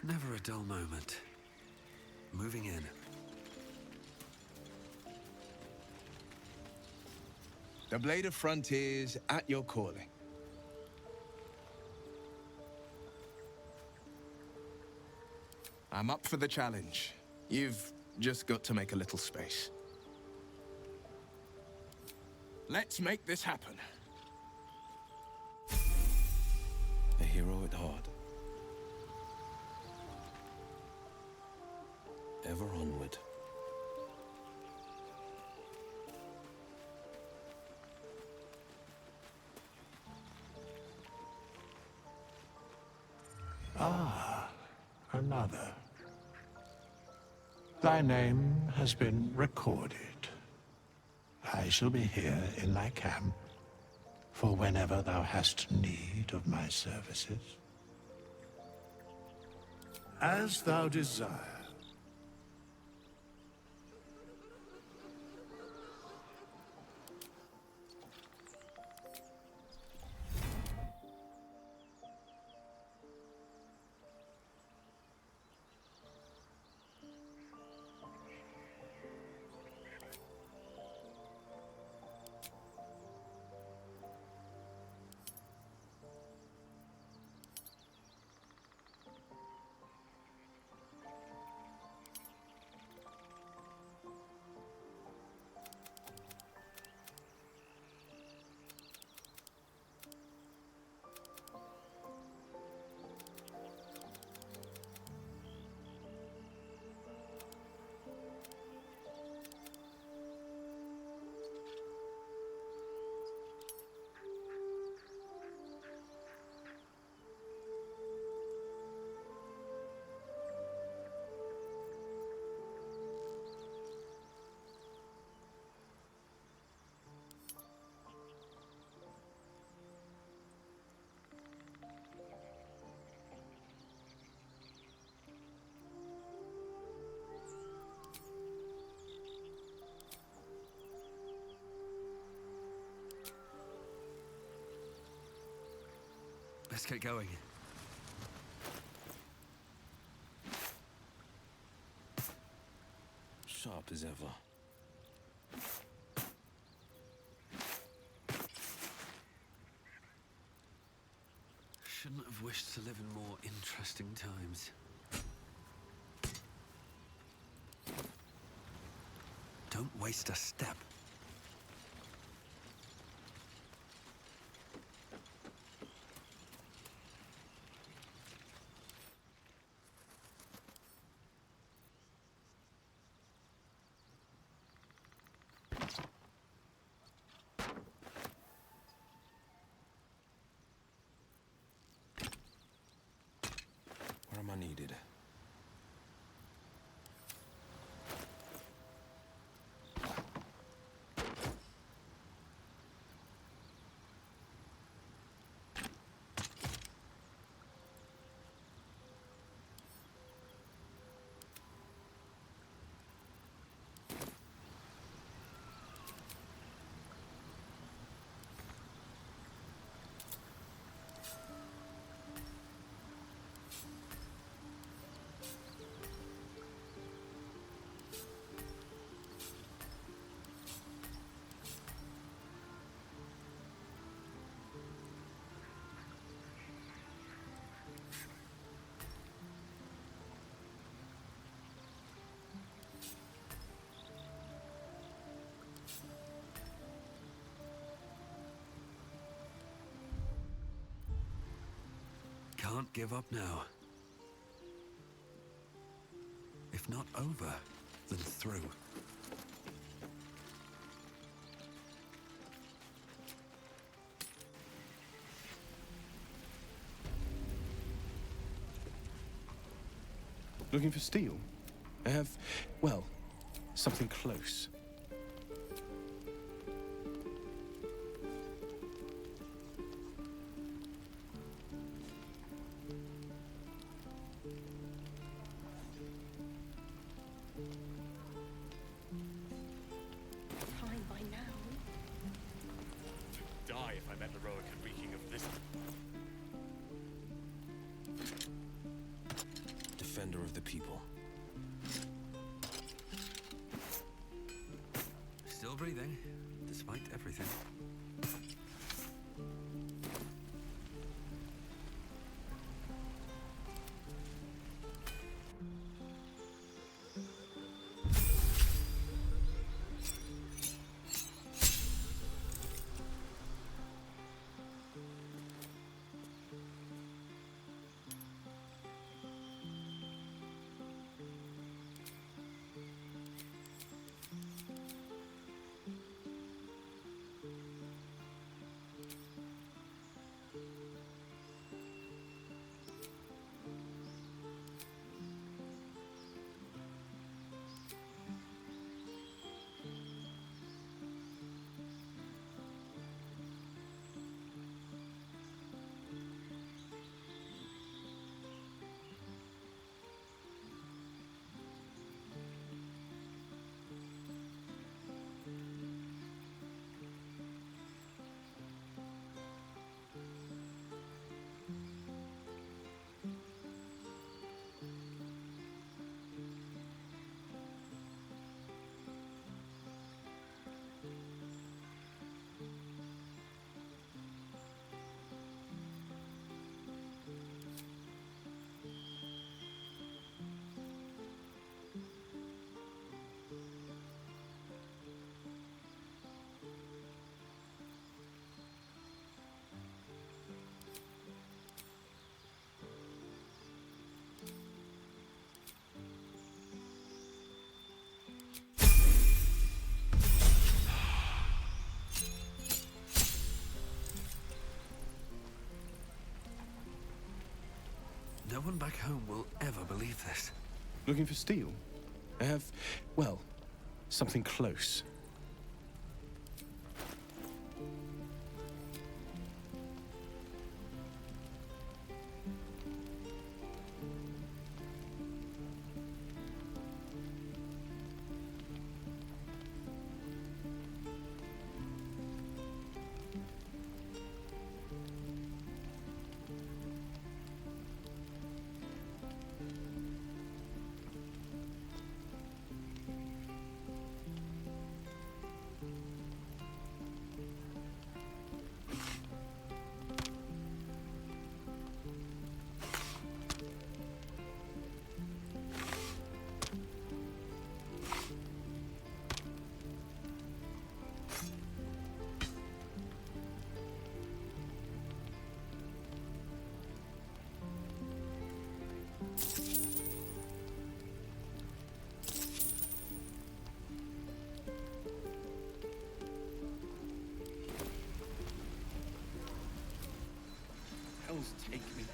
Never a dull moment. Moving in. The Blade of Frontiers at your calling. I'm up for the challenge. You've just got to make a little space. Let's make this happen. A hero at heart. Ever onward. Ah, another. Thy name has been recorded. I shall be here in thy camp for whenever thou hast need of my services. As thou desire. Let's get going. Sharp as ever. Shouldn't have wished to live in more interesting times. Don't waste a step. Where am I needed? can't give up now. If not over, then through. Looking for steel? I have, well, something close. Fine by now. To die if I met heroic and reeking of this. Defender of the people. Still breathing, despite everything. No one back home will ever believe this. Looking for steel? I have, well, something close. Hell's take me.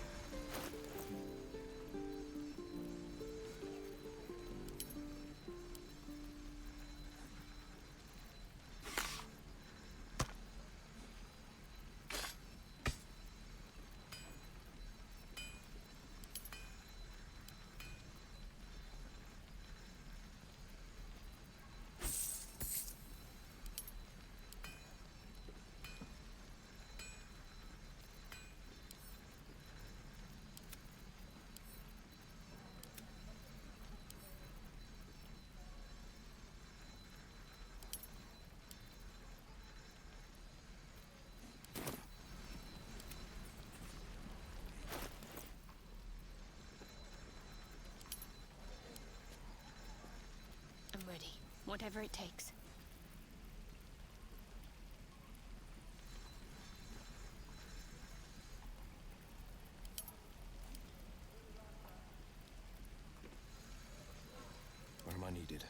I'm ready. Whatever it takes. needed.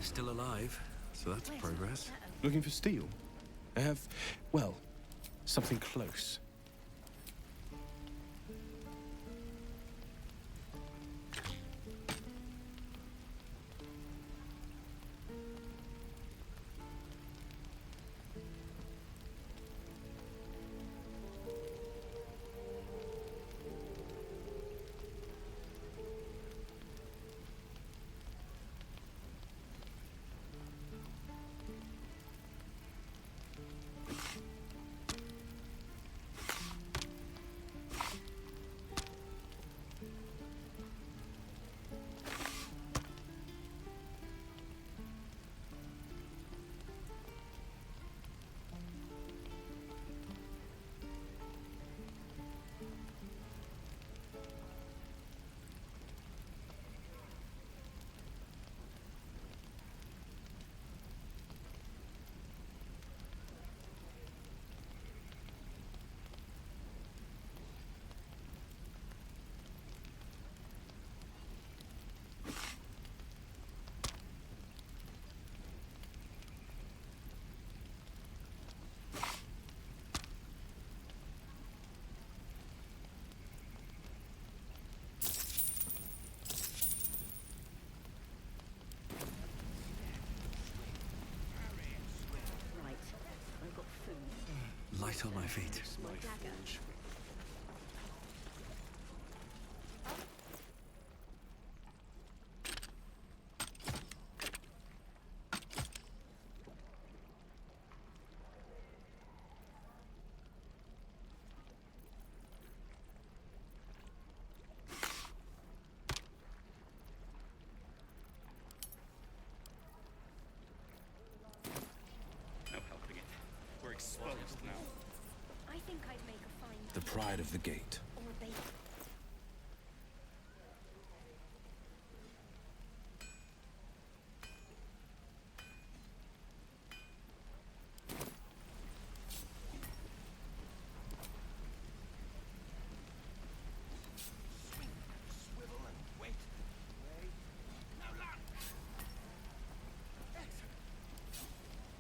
Still alive, so that's progress. Looking for steel? I have, well, something close. Light on my feet. No helping it. We're exposed now. I think I'd make a fine The pride of the gate. or a bait.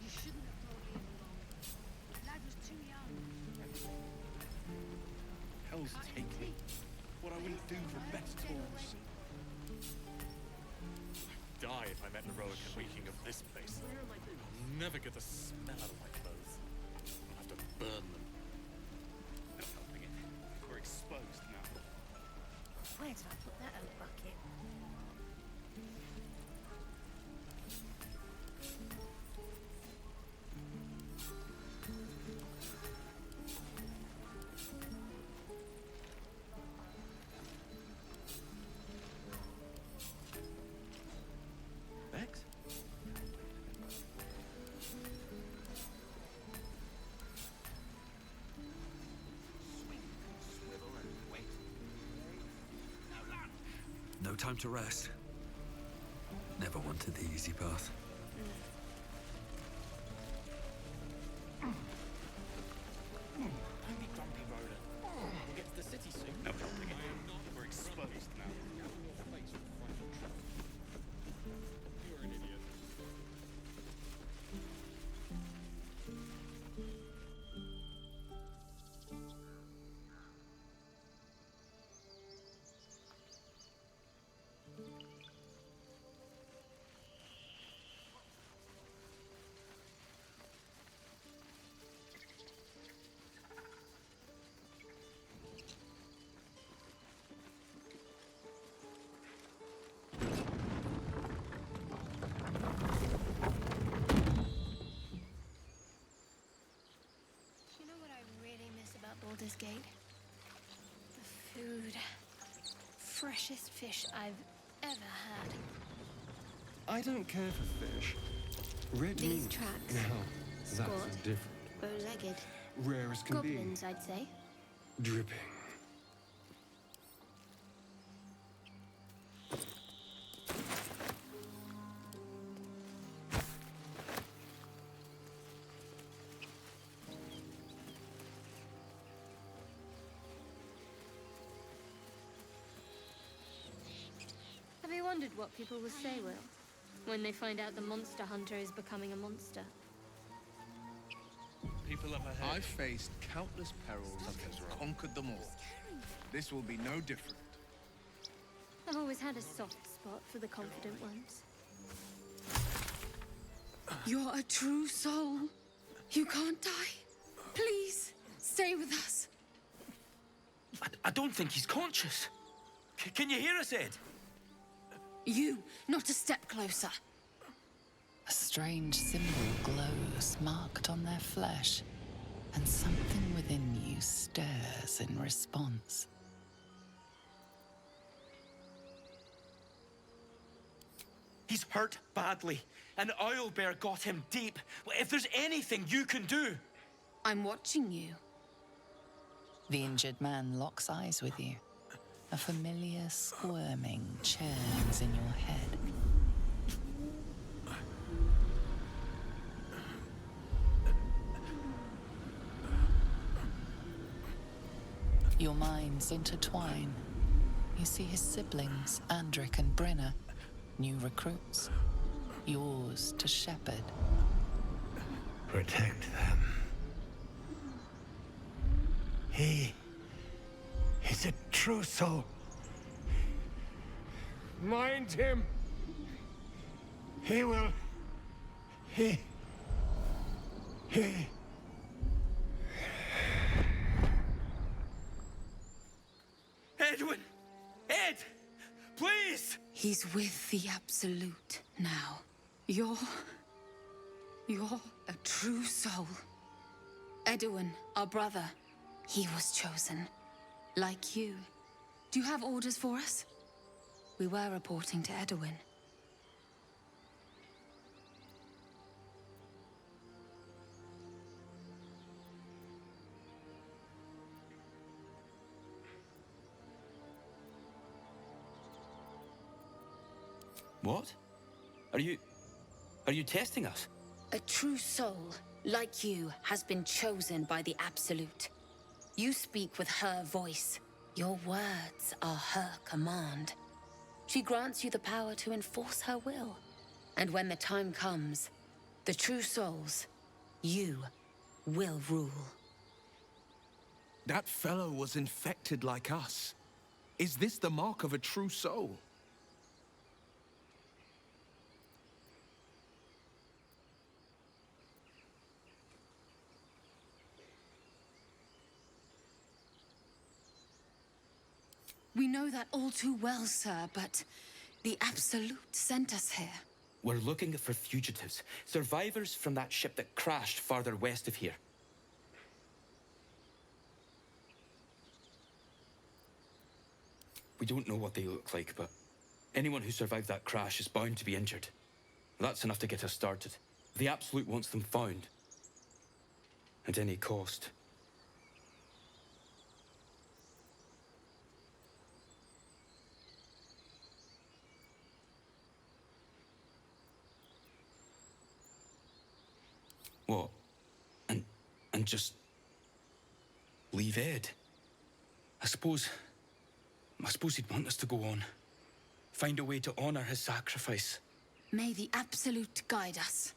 You shouldn't have brought him along. The lad was too young. Hell's take me. What I wouldn't do for better tools. Die if I met heroic and reeking of this place. I'll never get the smell out of my clothes. I'll have to burn them. No helping it. We're exposed now. Where did I put that old bucket? Vex? No time to rest. Never wanted the easy path. Don't be grumpy, Roland. We'll get to the city soon. No helping it. We're exposed now. freshest fish I've ever had. I don't care for fish. Red These meat. tracks. Now, Squat. that's different. Bow-legged. Rare as can Goblins, I'd say. be. Dripping. Have you wondered what people will say, Will, when they find out the monster hunter is becoming a monster? People up ahead. I've faced countless perils and conquered them all. This will be no different. I've always had a soft spot for the confident ones. You're a true soul. You can't die. Please, stay with us. I don't think he's conscious. Can you hear us, Ed? You, not a step closer. A strange symbol glows, marked on their flesh, and something within you stirs in response. He's hurt badly. An owlbear got him deep. If there's anything you can do... I'm watching you. The injured man locks eyes with you. A familiar squirming churns in your head. Your minds intertwine. You see his siblings, Andric and Brenna, new recruits. Yours to shepherd. Protect them. He is a true soul. Mind him. He will. He. Edwin! Ed! Please! He's with the Absolute now. You're a true soul. Edwin, our brother, he was chosen. Like you. Do you have orders for us? We were reporting to Edwin. What? Are you testing us? A true soul, like you, has been chosen by the Absolute. You speak with her voice. Your words are her command. She grants you the power to enforce her will. And when the time comes, the true souls, you, will rule. That fellow was infected like us. Is this the mark of a true soul? We know that all too well, sir, but the Absolute sent us here. We're looking for fugitives, survivors from that ship that crashed farther west of here. We don't know what they look like, but anyone who survived that crash is bound to be injured. That's enough to get us started. The Absolute wants them found. At any cost. What? And just leave Ed? I suppose he'd want us to go on. Find a way to honor his sacrifice. May the Absolute guide us.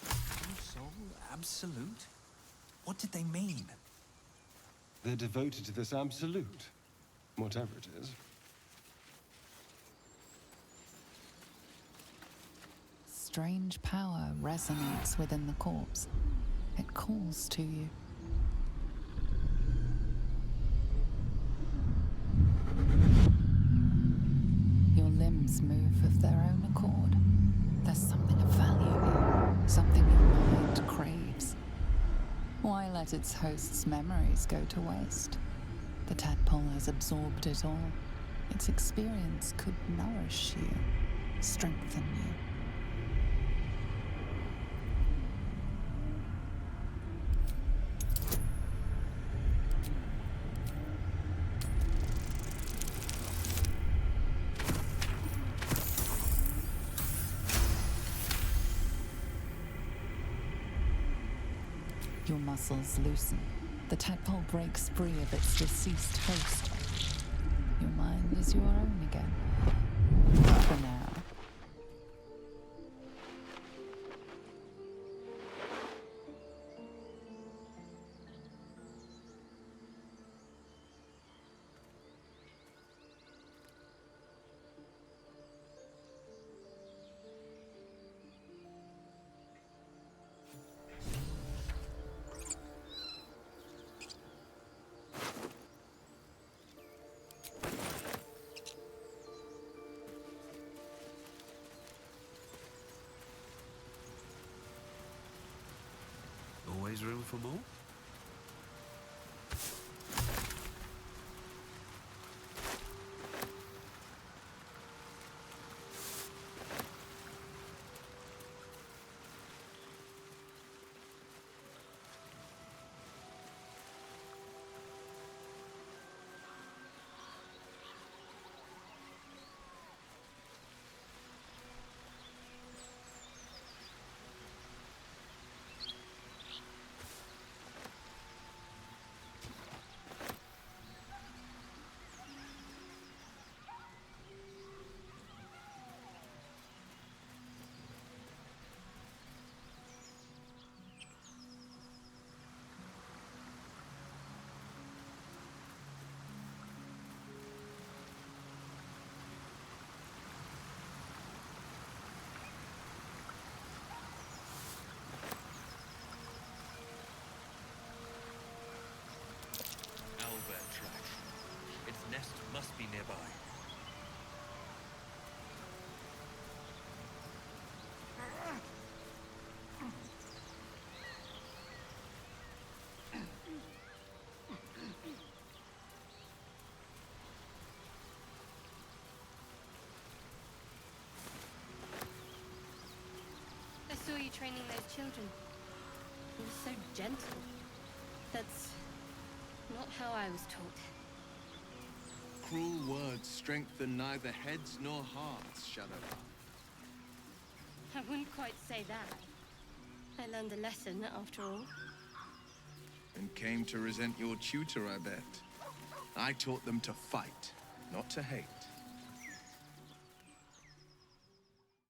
True soul? Absolute? What did they mean? They're devoted to this absolute, whatever it is. Strange power resonates within the corpse. It calls to you. Your limbs move of their own accord. There's something of value here, something your mind craves. Why let let its host's memories go to waste. The tadpole has absorbed it all. Its experience could nourish you, strengthen you. Your muscles loosen. The tadpole breaks free of its deceased host. Your mind is your own again. For now. Always room for more? Its nest must be nearby. I saw you training those children. You were so gentle. That's not how I was taught. Cruel words strengthen neither heads nor hearts, Shadowheart. I wouldn't quite say that. I learned a lesson, after all. And came to resent your tutor, I bet. I taught them to fight, not to hate.